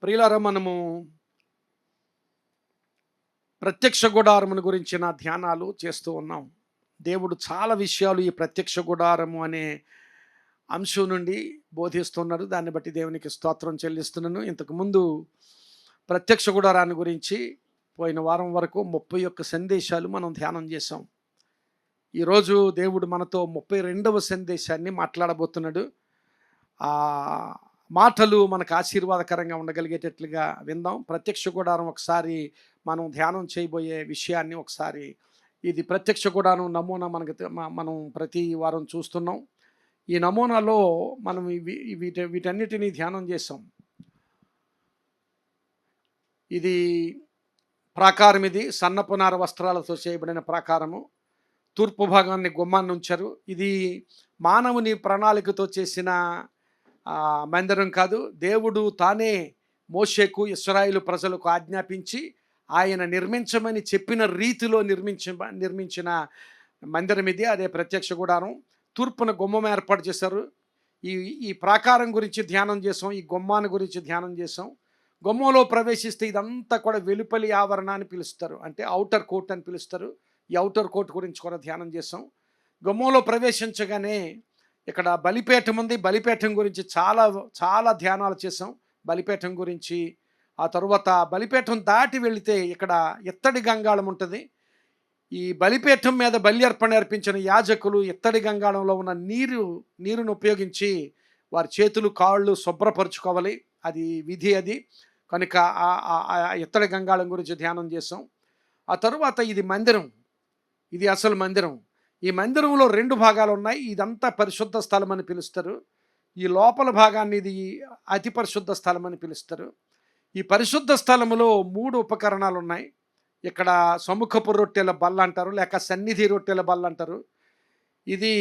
ప్రియులారా, మనము ప్రత్యక్ష గుడారమును గురించిన ధ్యానాలు చేస్తూ ఉన్నాం. దేవుడు చాలా విషయాలు ఈ ప్రత్యక్ష గుడారము అనే అంశం నుండి బోధిస్తున్నారు. దాన్ని బట్టి దేవునికి స్తోత్రం చెల్లిస్తున్నాను. ఇంతకుముందు ప్రత్యక్ష గుడారాన్ని గురించి పోయిన వారం వరకు 31 సందేశాలు మనం ధ్యానం చేసాం. ఈరోజు దేవుడు మనతో 32వ సందేశాన్ని మాట్లాడబోతున్నాడు. ఆ మాటలు మనకు ఆశీర్వాదకరంగా ఉండగలిగేటట్లుగా విందాం. ప్రత్యక్ష గుడారం ఒకసారి మనం ధ్యానం చేయబోయే విషయాన్ని ఒకసారి, ఇది ప్రత్యక్ష గుడారం నమూనా మనం ప్రతి వారం చూస్తున్నాం. ఈ నమూనాలో మనం వీటన్నిటినీ ధ్యానం చేసాం. ఇది ప్రాకారం, ఇది సన్నపునార వస్త్రాలతో చేయబడిన ప్రాకారము. తూర్పు భాగాన్ని గుమ్మాన్ని ఉంచారు. ఇది మానవుని ప్రణాళికతో చేసిన మందిరం కాదు. దేవుడు తానే మోషేకు, ఇశ్రాయేలు ప్రజలకు ఆజ్ఞాపించి ఆయన నిర్మించమని చెప్పిన రీతిలో నిర్మించిన మందిరం ఇది. అదే ప్రత్యక్ష గుడారం. తూర్పున గుమ్మం ఏర్పాటు చేశారు. ఈ ఈ ప్రాకారం గురించి ధ్యానం చేసాం. ఈ గుమ్మాన్ని గురించి ధ్యానం చేసాం. గుమ్మంలో ప్రవేశిస్తే ఇదంతా కూడా వెలుపలి ఆవరణ అని పిలుస్తారు, అంటే ఔటర్ కోర్ట్ అని పిలుస్తారు. ఈ ఔటర్ కోర్ట్ గురించి కూడా ధ్యానం చేసాం. గుమ్మంలో ప్రవేశించగానే ఇక్కడ బలిపీఠం ఉంది. బలిపీఠం గురించి చాలా చాలా ధ్యానాలు చేసాం. బలిపీఠం గురించి, ఆ తరువాత బలిపీఠం దాటి వెళితే ఇక్కడ ఇత్తడి గంగాళం ఉంటుంది. ఈ బలిపీఠం మీద బలి అర్పణ అర్పించిన యాజకులు ఇత్తడి గంగాళంలో ఉన్న నీరును ఉపయోగించి వారి చేతులు కాళ్ళు శుభ్రపరుచుకోవాలి. అది విధి. అది కనుక ఆ ఇత్తడి గంగాళం గురించి ధ్యానం చేసాం. ఆ తరువాత ఇది మందిరం. ఇది అసలు మందిరం. ఈ మందిరంలో 2 భాగాలు ఉన్నాయి. ఇదంతా పరిశుద్ధ స్థలం అని పిలుస్తారు. ఈ లోపల భాగాన్ని ఇది అతి పరిశుద్ధ స్థలం అని పిలుస్తారు. ఈ పరిశుద్ధ స్థలములో 3 ఉపకరణాలు ఉన్నాయి. ఇక్కడ సముఖపు రొట్టెల బల్ల అంటారు, లేక సన్నిధి రొట్టెల బల్ల అంటారు. ఇది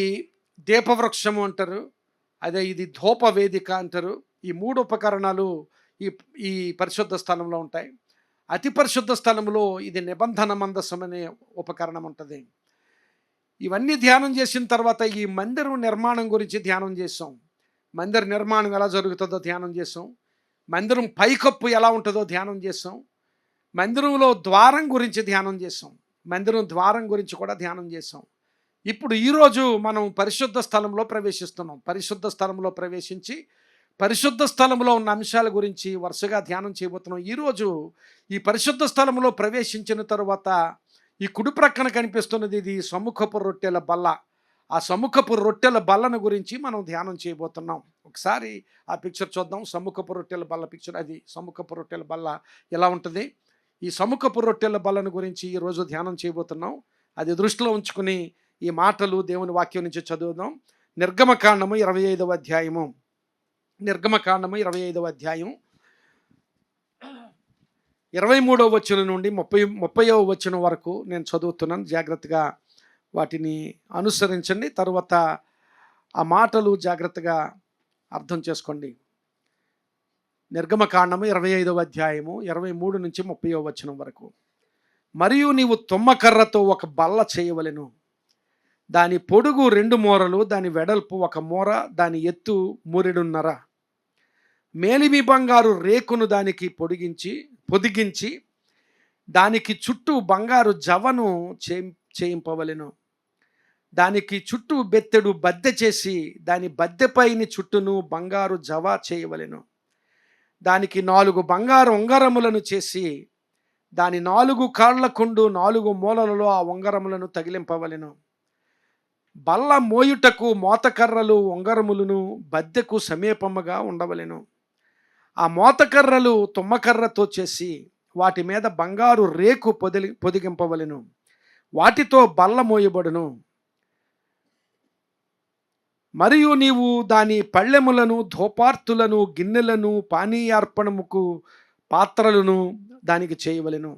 దీపవృక్షము అంటారు. అదే ఇది ధూప వేదిక అంటారు. ఈ 3 ఉపకరణాలు ఈ ఈ పరిశుద్ధ స్థలంలో ఉంటాయి. అతి పరిశుద్ధ స్థలంలో ఇది నిబంధన మందసం అనే ఉపకరణం ఉంటుంది. ఇవన్నీ ధ్యానం చేసిన తర్వాత ఈ మందిరం నిర్మాణం గురించి ధ్యానం చేసాం. మందిర నిర్మాణం ఎలా జరుగుతుందో ధ్యానం చేసాం. మందిరం పైకప్పు ఎలా ఉంటుందో ధ్యానం చేసాం. మందిరంలో ద్వారం గురించి ధ్యానం చేసాం. మందిరం ద్వారం గురించి కూడా ధ్యానం చేసాం. ఇప్పుడు ఈరోజు మనం పరిశుద్ధ స్థలంలో ప్రవేశిస్తున్నాం. పరిశుద్ధ స్థలంలో ప్రవేశించి పరిశుద్ధ స్థలంలో ఉన్న అంశాల గురించి వరుసగా ధ్యానం చేయబోతున్నాం. ఈరోజు ఈ పరిశుద్ధ స్థలంలో ప్రవేశించిన తరువాత ఈ కుడి ప్రక్కన కనిపిస్తున్నది ఇది సముఖపు రొట్టెల బల్ల. ఆ సముఖపు రొట్టెల బల్లను గురించి మనం ధ్యానం చేయబోతున్నాం. ఒకసారి ఆ పిక్చర్ చూద్దాం. సముఖపు రొట్టెల బల్ల పిక్చర్. అది సముఖపు రొట్టెల బల్ల ఎలా ఉంటుంది. ఈ సముఖపు రొట్టెల బల్లను గురించి ఈరోజు ధ్యానం చేయబోతున్నాం. అది దృష్టిలో ఉంచుకుని ఈ మాటలు దేవుని వాక్యం నుంచి చదువుదాం. నిర్గమకాండము 25వ అధ్యాయము. నిర్గమకాండము 25వ అధ్యాయం 23వ వచనం నుండి 30వ వచనం వరకు నేను చదువుతున్నాను. జాగ్రత్తగా వాటిని అనుసరించండి. తరువాత ఆ మాటలు జాగ్రత్తగా అర్థం చేసుకోండి. నిర్గమకాండము 25వ అధ్యాయము 23 నుంచి 30వ వచనం వరకు. మరియు నీవు తుమ్మకర్రతో ఒక బల్ల చేయవలెను. దాని పొడుగు 2 మూరలు, దాని వెడల్పు 1 మూర, దాని ఎత్తు 3 మూరెడున్నర. మేలిమి బంగారు రేకును దానికి పొదిగించి దానికి చుట్టూ బంగారు జవను చేయింపవలెను. దానికి చుట్టూ బెత్తెడు బద్దె చేసి దాని బద్దెపైని చుట్టూను బంగారు జవ చేయవలెను. దానికి 4 బంగారు ఉంగరములను చేసి దాని 4 కాళ్లకుండు 4 మూలలలో ఆ ఉంగరములను తగిలింపవలెను. బల్ల మోయుటకు మోతకర్రలు ఉంగరములను బద్దెకు సమీపముగా ఉండవలెను. ఆ మోతకర్రలు తుమ్మకర్రతో చేసి వాటి మీద బంగారు రేకు పొదిగింపవలెను. వాటితో బల్ల మోయబడును. మరియు నీవు దాని పళ్ళెములను, ధూపార్తులను, గిన్నెలను, పానీయార్పణముకు పాత్రలను దానికి చేయవలెను.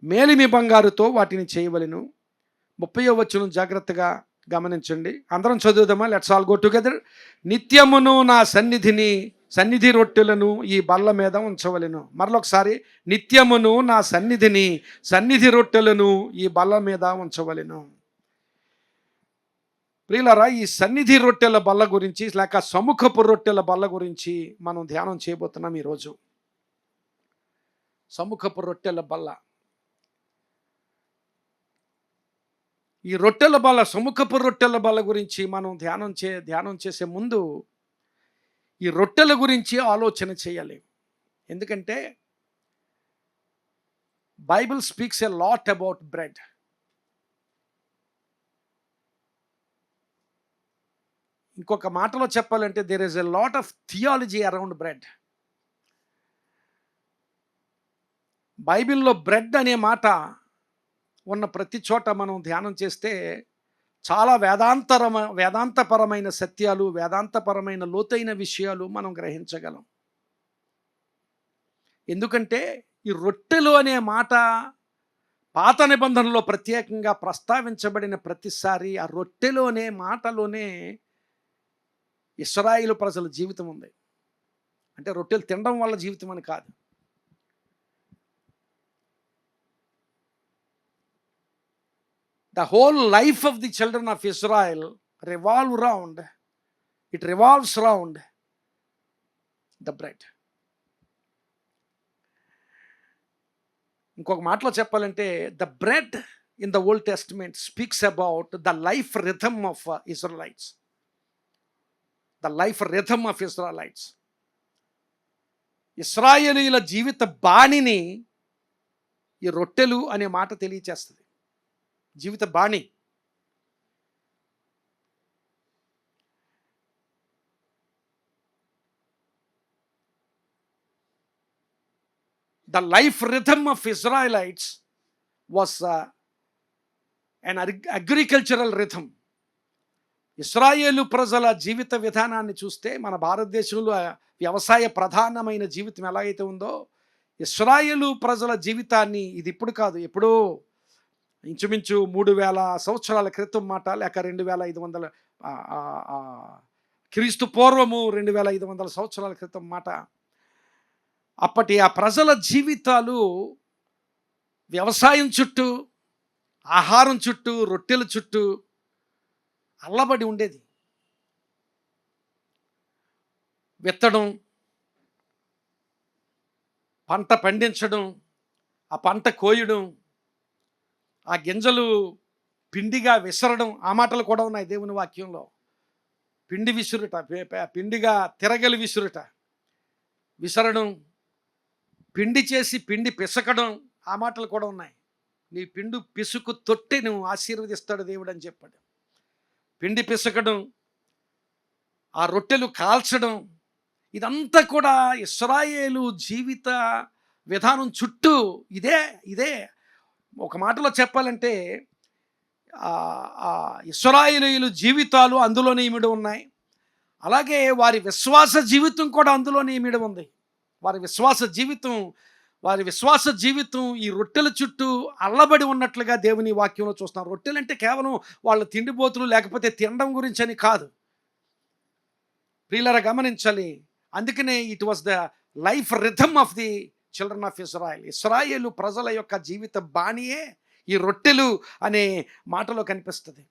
మేలిమి బంగారుతో వాటిని చేయవలెను. 30వ వచనం జాగ్రత్తగా గమనించండి. అందరం చదువుదామా? Let's all go together. నిత్యమును నా సన్నిధి రొట్టెలను ఈ బల్ల మీద ఉంచవలెను. మరొకసారి, నిత్యమును నా సన్నిధి రొట్టెలను ఈ బల్ల మీద ఉంచవలెను. ప్రియులారా, ఈ సన్నిధి రొట్టెల బల్ల గురించి, లేక సముఖపు రొట్టెల బల్ల గురించి మనం ధ్యానం చేయబోతున్నాం ఈరోజు. సముఖపు రొట్టెల బల్ల. ఈ రొట్టెల బల్ల, సముఖపు రొట్టెల బల్ల గురించి మనం ధ్యానం చేసే ముందు ఈ రొట్టెల గురించి ఆలోచన చేయాలి. ఎందుకంటే Bible speaks a lot about bread. ఇంకొక మాటలో చెప్పాలంటే there is a lot of theology around bread. బైబిల్లో బ్రెడ్ అనే మాట ఉన్న ప్రతి చోట మనం ధ్యానం చేస్తే చాలా వేదాంతపరమైన సత్యాలు, వేదాంతపరమైన లోతైన విషయాలు మనం గ్రహించగలం. ఎందుకంటే ఈ రొట్టెలు అనే మాట పాత నిబంధనలో ప్రత్యేకంగా ప్రస్తావించబడిన ప్రతిసారి ఆ రొట్టెలు అనే మాటలోనే ఇశ్రాయేలు ప్రజల జీవితం ఉంది. అంటే రొట్టెలు తినడం వల్ల జీవితం అని కాదు. The whole life of the children of Israel revolves around the bread. ఇంకొక మాటలో చెప్పాలంటే the bread in the Old Testament speaks about the life rhythm of Israelites. The life rhythm of Israelites. ఇశ్రాయేలీయుల జీవిత బాణిని ఈ రొట్టెలు అనే మాట తెలియచేస్తుంది. జీవిత బాణి. The life rhythm of Israelites was an agricultural rhythm. ఇశ్రాయేలు ప్రజల జీవిత విధానాన్ని చూస్తే మన భారతదేశంలో వ్యవసాయ ప్రధానమైన జీవితం ఎలాగైతే ఉందో, ఇశ్రాయేలు ప్రజల జీవితాన్ని ఇది ఇప్పుడు కాదు, ఎప్పుడో ఇంచుమించు 3000 సంవత్సరాల క్రితం మాట, లేక 2500 క్రీస్తు పూర్వము 2500 సంవత్సరాల క్రితం మాట. అప్పటి ఆ ప్రజల జీవితాలు వ్యవసాయం చుట్టూ, ఆహారం చుట్టూ, రొట్టెల చుట్టూ అల్లబడి ఉండేది. విత్తడం, పంట పండించడం, ఆ పంట కోయడం, ఆ గింజలు పిండిగా విసరడం, ఆ మాటలు కూడా ఉన్నాయి దేవుని వాక్యంలో. పిండి విసురుట, పిండిగా తిరగలి విసరడం, పిండి చేసి పిండి పిసకడం, ఆ మాటలు కూడా ఉన్నాయి. నీ పిండు పిసుకు తొట్టి నువ్వు ఆశీర్వదిస్తాడు దేవుడు అని చెప్పాడు. పిండి పిసకడం, ఆ రొట్టెలు కాల్చడం, ఇదంతా కూడా ఇశ్రాయేలు జీవిత విధానం చుట్టూ ఇదే ఒక మాటలో చెప్పాలంటే ఇశ్రాయేలీయుల జీవితాలు అందులోనే ఇమిడి ఉన్నాయి. అలాగే వారి విశ్వాస జీవితం కూడా అందులోనే ఇమిడి ఉంది. వారి విశ్వాస జీవితం ఈ రొట్టెల చుట్టూ అల్లబడి ఉన్నట్లుగా దేవుని వాక్యంలో చూస్తున్నాం. రొట్టెలు అంటే కేవలం వాళ్ళ తిండిపోతులు లేకపోతే తినడం గురించి అని కాదు. ప్రియులారా గమనించాలి. అందుకనే it was the life rhythm of the children of Israel. ఇశ్రాయేలు ప్రజల యొక్క జీవిత బాణియే ఈ రొట్టెలు అనే మాటలో కనిపిస్తుంది.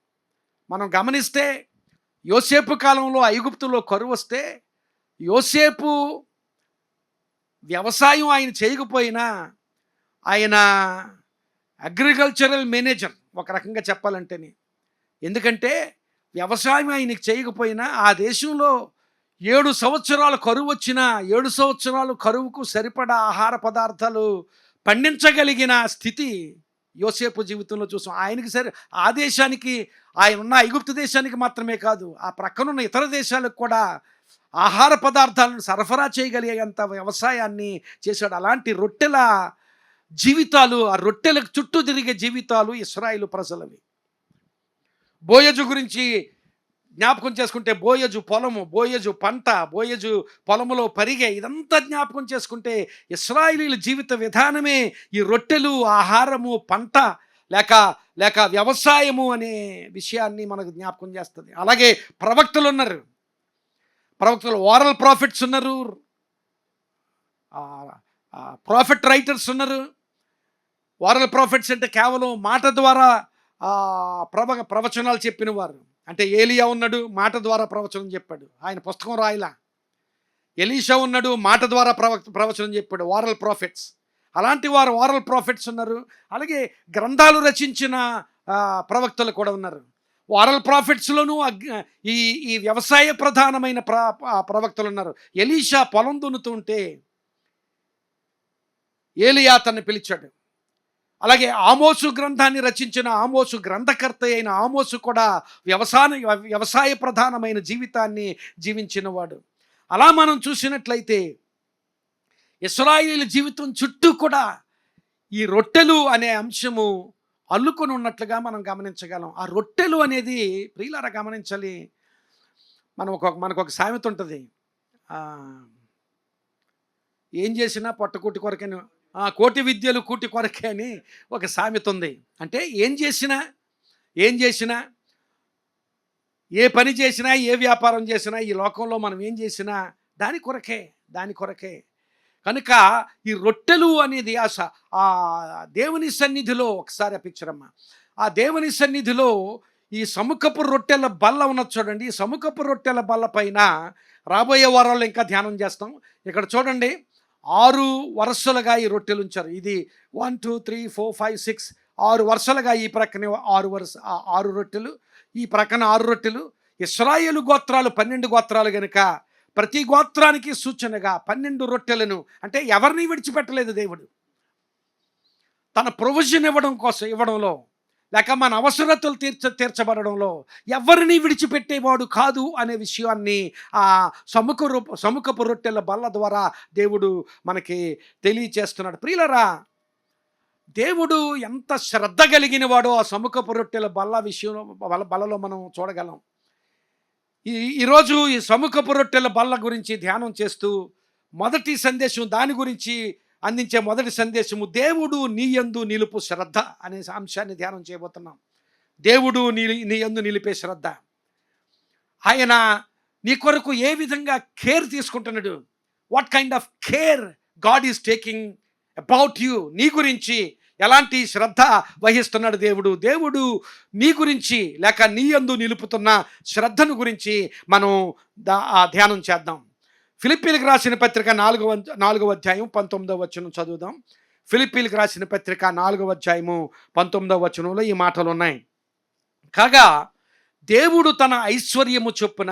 మనం గమనిస్తే యోసేపు కాలంలో ఐగుప్తులో కరువు వస్తే, యోసేపు వ్యవసాయం ఆయన చేయకపోయినా ఆయన అగ్రికల్చరల్ మేనేజర్ ఒక రకంగా చెప్పాలంటేనే. ఎందుకంటే వ్యవసాయం ఆయనకి చేయకపోయినా ఆ దేశంలో 7 సంవత్సరాలు కరువు వచ్చినా 7 సంవత్సరాలు కరువుకు సరిపడా ఆహార పదార్థాలు పండించగలిగిన స్థితి యోసేపు జీవితంలో చూసాం. ఆయనకి ఆ దేశానికి, ఆయన ఉన్న ఐగుప్తు దేశానికి మాత్రమే కాదు, ఆ ప్రక్కనున్న ఇతర దేశాలకు కూడా ఆహార పదార్థాలను సరఫరా చేయగలిగేంత వ్యవసాయాన్ని చేశాడు. అలాంటి రొట్టెల జీవితాలు, ఆ రొట్టెలకు చుట్టూ తిరిగే జీవితాలు ఇశ్రాయేలు ప్రజలవి. బోయజు గురించి జ్ఞాపకం చేసుకుంటే, బోయజు పొలము, బోయజు పంట, బోయజు పొలములో పరిగే, ఇదంతా జ్ఞాపకం చేసుకుంటే ఇశ్రాయేలీయుల జీవిత విధానమే ఈ రొట్టెలు, ఆహారము, పంట లేక వ్యవసాయము అనే విషయాన్ని మనకు జ్ఞాపకం చేస్తుంది. అలాగే ప్రవక్తలు ఉన్నారు. ప్రవక్తలు, ఓరల్ ప్రాఫిట్స్ ఉన్నారు, ప్రాఫిట్ రైటర్స్ ఉన్నారు. ఓరల్ ప్రాఫిట్స్ అంటే కేవలం మాట ద్వారా ప్రవచనాలు చెప్పిన వారు. అంటే ఏలియా ఉన్నాడు, మాట ద్వారా ప్రవచనం చెప్పాడు, ఆయన పుస్తకం రాయలా. ఎలీషా ఉన్నాడు, మాట ద్వారా ప్రవచనం చెప్పాడు, ఓరల్ ప్రాఫిట్స్. అలాంటి వారు ఓరల్ ప్రాఫిట్స్ ఉన్నారు. అలాగే గ్రంథాలు రచించిన ప్రవక్తలు కూడా ఉన్నారు. ఓరల్ ప్రాఫిట్స్లోనూ ఈ ఈ వ్యవసాయ ప్రధానమైన ప్రవక్తలు ఉన్నారు. ఎలీషా పొలం దున్నుతూ ఉంటే ఏలియా అతన్ని పిలిచాడు. అలాగే ఆమోసు గ్రంథాన్ని రచించిన ఆమోసు గ్రంథకర్త అయిన ఆమోసు కూడా వ్యవసాయ ప్రధానమైన జీవితాన్ని జీవించినవాడు. అలా మనం చూసినట్లయితే ఇశ్రాయేలు జీవితం చుట్టూ కూడా ఈ రొట్టెలు అనే అంశము అల్లుకొని ఉన్నట్లుగా మనం గమనించగలం. ఆ రొట్టెలు అనేది ప్రియులారా గమనించాలి. మనకు ఒక సామెత ఉంటుంది, ఏం చేసినా పొట్టకూటి కొరకని, కోటి విద్యలు కూటి కొరకే అని ఒక సామెత ఉంది. అంటే ఏం చేసినా ఏ పని చేసినా ఏ వ్యాపారం చేసినా ఈ లోకంలో మనం ఏం చేసినా దాని కొరకే. కనుక ఈ రొట్టెలు అనేది ఆ దేవుని సన్నిధిలో ఒకసారి పిక్చర్ ఆ దేవుని సన్నిధిలో ఈ సముఖపు రొట్టెల బల్ల ఉన్నది చూడండి. ఈ సముఖపు రొట్టెల బల్ల పైన రాబోయే వారాల్లో ఇంకా ధ్యానం చేస్తాం. ఇక్కడ చూడండి, 6 వరుసలుగా ఈ రొట్టెలు ఉంచారు. ఇది 1 2 3 4 5 6 6 వరుసలుగా ఈ ప్రక్కన 6 రొట్టెలు, ఈ ప్రక్కన 6 రొట్టెలు. ఇశ్రాయేలు గోత్రాలు 12 గోత్రాలు గనుక ప్రతి గోత్రానికి సూచనగా 12 రొట్టెలను, అంటే ఎవరిని విడిచిపెట్టలేదు దేవుడు. తన ప్రొవిజన్ ఇవ్వడంలో లేక మన అవసరతలు తీర్చబడడంలో ఎవరిని విడిచిపెట్టేవాడు కాదు అనే విషయాన్ని ఆ సముఖపు రొట్టెల బల్ల ద్వారా దేవుడు మనకి తెలియచేస్తున్నాడు. ప్రియులరా, దేవుడు ఎంత శ్రద్ధ కలిగిన వాడో ఆ సముఖపు రొట్టెల బల్లలో మనం చూడగలం. ఈరోజు ఈ సముఖపు రొట్టెల బల్ల గురించి ధ్యానం చేస్తూ మొదటి సందేశం, దాని గురించి అందించే మొదటి సందేశము, దేవుడు నీ యందు నిలుపు శ్రద్ధ అనే అంశాన్ని ధ్యానం చేయబోతున్నాం. దేవుడు నీ యందు నిలిపే శ్రద్ధ. ఆయన నీ కొరకు ఏ విధంగా కేర్ తీసుకుంటున్నాడు, what kind of care God is taking about you, నీ గురించి ఎలాంటి శ్రద్ధ వహిస్తున్నాడు దేవుడు నీ గురించి లేక నీ యందు నిలుపుతున్న శ్రద్ధను గురించి మనం ధ్యానం చేద్దాం. ఫిలిప్పీలకు రాసిన పత్రిక 4వ అధ్యాయం 19వ వచనం చదువుదాం. ఫిలిప్పీలకు రాసిన పత్రిక 4వ అధ్యాయము 19వ వచనంలో ఈ మాటలు ఉన్నాయి. కాగా దేవుడు తన ఐశ్వర్యము చొప్పున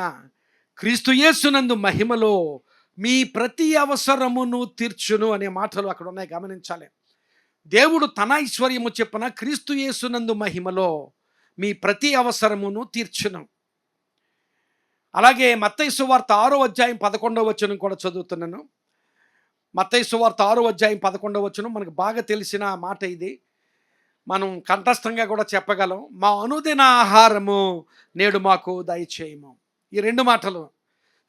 క్రీస్తు యేసునందు మహిమలో మీ ప్రతి అవసరమును తీర్చును అనే మాటలు అక్కడ ఉన్నాయి, గమనించాలి. దేవుడు తన ఐశ్వర్యము చొప్పున క్రీస్తు యేసునందు మహిమలో మీ ప్రతి అవసరమును తీర్చును. అలాగే మత్తయి సువార్త 6వ అధ్యాయం 11వ వచనం కూడా చదువుతున్నాను. మత్తయి సువార్త 6వ అధ్యాయం 11వ వచనం మనకు బాగా తెలిసిన మాట ఇది. మనం కంఠస్థంగా కూడా చెప్పగలం, మా అనుదిన ఆహారము నేడు మాకు దయచేయము. ఈ 2 మాటలు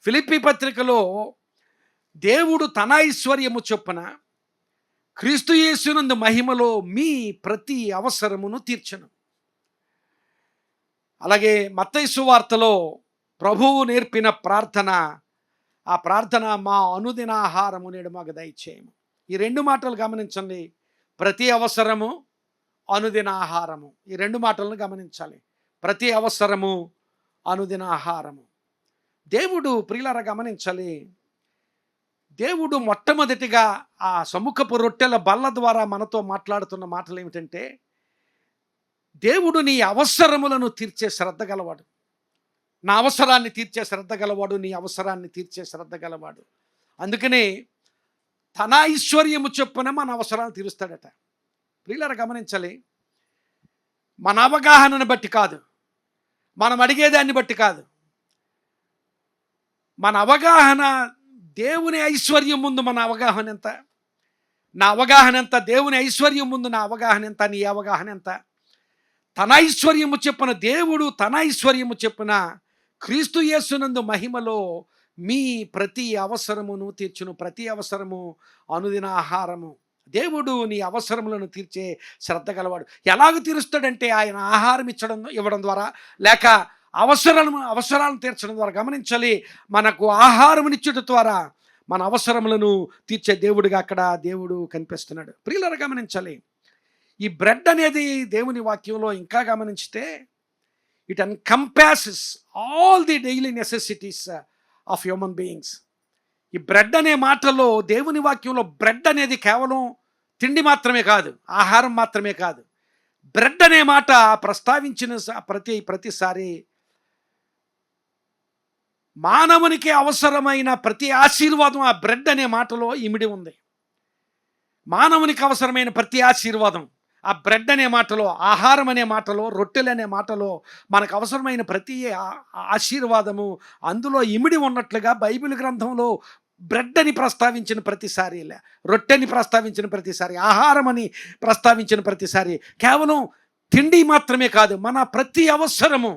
ఫిలిప్పీ పత్రికలో దేవుడు తన ఐశ్వర్యము చొప్పున క్రీస్తు యేసునందు మహిమలో మీ ప్రతి అవసరమును తీర్చను. అలాగే మత్తయి సువార్తలో ప్రభువు నేర్పిన ప్రార్థన, ఆ ప్రార్థన మా అనుదిన ఆహారము నేడు మాకు దయచేయము. ఈ 2 మాటలు గమనించండి, ప్రతి అవసరము, అనుదిన ఆహారము. ఈ 2 మాటలను గమనించాలి, ప్రతి అవసరము, అనుదిన ఆహారము. దేవుడు ప్రియులారా గమనించాలి, దేవుడు మొట్టమొదటిగా ఆ సముఖపు రొట్టెల బల్ల ద్వారా మనతో మాట్లాడుతున్న మాటలు ఏమిటంటే, దేవుడు నీ అవసరములను తీర్చే శ్రద్ధ గలవాడు. నా అవసరాన్ని తీర్చే శ్రద్ధ గలవాడు, నీ అవసరాన్ని తీర్చే శ్రద్ధ గలవాడు. అందుకనే తన ఐశ్వర్యము చొప్పున మన అవసరాలను తీరుస్తాడట. ప్రియులారా గమనించాలి, మన అవగాహనను బట్టి కాదు, మనం అడిగేదాన్ని బట్టి కాదు. మన అవగాహన, దేవుని ఐశ్వర్యం ముందు మన అవగాహన ఎంత, నా అవగాహన ఎంత, దేవుని ఐశ్వర్యం ముందు నా అవగాహన ఎంత, నీ అవగాహన ఎంత. తన ఐశ్వర్యము చెప్పున దేవుడు, తన ఐశ్వర్యము చెప్పున క్రీస్తు యేసునందు మహిమలో మీ ప్రతి అవసరమును తీర్చును. ప్రతి అవసరము, అనుదిన ఆహారము. దేవుడు నీ అవసరములను తీర్చే శ్రద్ధ గలవాడు. ఎలాగ తీరుస్తాడంటే ఆయన ఆహారం ఇవ్వడం ద్వారా, లేక అవసరాలను తీర్చడం ద్వారా. గమనించాలి, మనకు ఆహారమునిచ్చుట ద్వారా మన అవసరములను తీర్చే దేవుడిగా అక్కడ దేవుడు కనిపిస్తున్నాడు. ప్రియులారా గమనించాలి, ఈ బ్రెడ్ అనేది దేవుని వాక్యంలో ఇంకా గమనించితే it encompasses all the daily necessities of human beings. ఈ బ్రెడ్ అనే మాటలో, దేవుని వాక్యంలో బ్రెడ్ అనేది కేవలం తిండి మాత్రమే కాదు, ఆహారం మాత్రమే కాదు, బ్రెడ్ అనే మాట ప్రస్తావించిన ప్రతిసారి మానవునికి అవసరమైన ప్రతి ఆశీర్వాదం ఆ బ్రెడ్ అనే మాటలో ఇమిడి ఉంది. మానవునికి అవసరమైన ప్రతి ఆశీర్వాదం ఆ బ్రెడ్ అనే మాటలో, ఆహారం అనే మాటలో, రొట్టెలు అనే మాటలో మనకు అవసరమైన ప్రతి ఆశీర్వాదము అందులో ఇమిడి ఉన్నట్లుగా బైబిల్ గ్రంథంలో బ్రెడ్ అని ప్రస్తావించిన ప్రతిసారి, రొట్టెని ప్రస్తావించిన ప్రతిసారి, ఆహారం అని ప్రస్తావించిన ప్రతిసారి కేవలం తిండి మాత్రమే కాదు, మన ప్రతి అవసరము,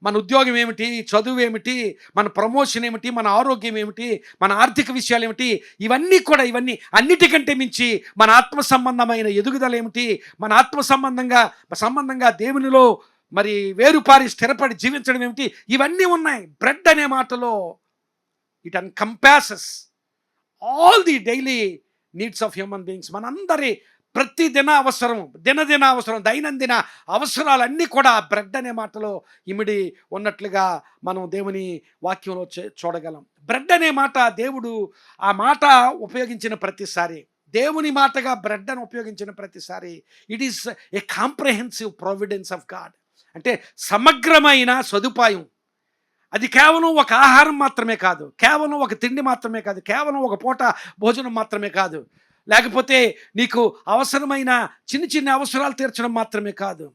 మన ఉద్యోగం ఏమిటి, చదువు ఏమిటి, మన ప్రమోషన్ ఏమిటి, మన ఆరోగ్యం ఏమిటి, మన ఆర్థిక విషయాలు ఏమిటి, ఇవన్నీ అన్నిటికంటే మించి మన ఆత్మ సంబంధమైన ఎదుగుదల ఏమిటి, మన ఆత్మ సంబంధంగా దేవునిలో మరి వేరుపారి స్థిరపడి జీవించడం ఏమిటి, ఇవన్నీ ఉన్నాయి. బ్రెడ్ అనే మాటలో it encompasses all the daily needs of human beings. మనందరి దినదిన అవసరం, దైనందిన అవసరాలన్నీ కూడా బ్రెడ్ అనే మాటలో ఇమిడి ఉన్నట్లుగా మనం దేవుని వాక్యంలో చూడగలం. బ్రెడ్ అనే మాట దేవుడు ఆ మాట ఉపయోగించిన ప్రతిసారి, దేవుని మాటగా బ్రెడ్ అని ఉపయోగించిన ప్రతిసారి it is a comprehensive providence of God. అంటే సమగ్రమైన సదుపాయం. అది కేవలం ఒక ఆహారం మాత్రమే కాదు, కేవలం ఒక తిండి మాత్రమే కాదు, కేవలం ఒక పూట భోజనం మాత్రమే కాదు, లేకపోతే నీకు అవసరమైన చిన్న అవసరాలు తీర్చడం మాత్రమే కాదు.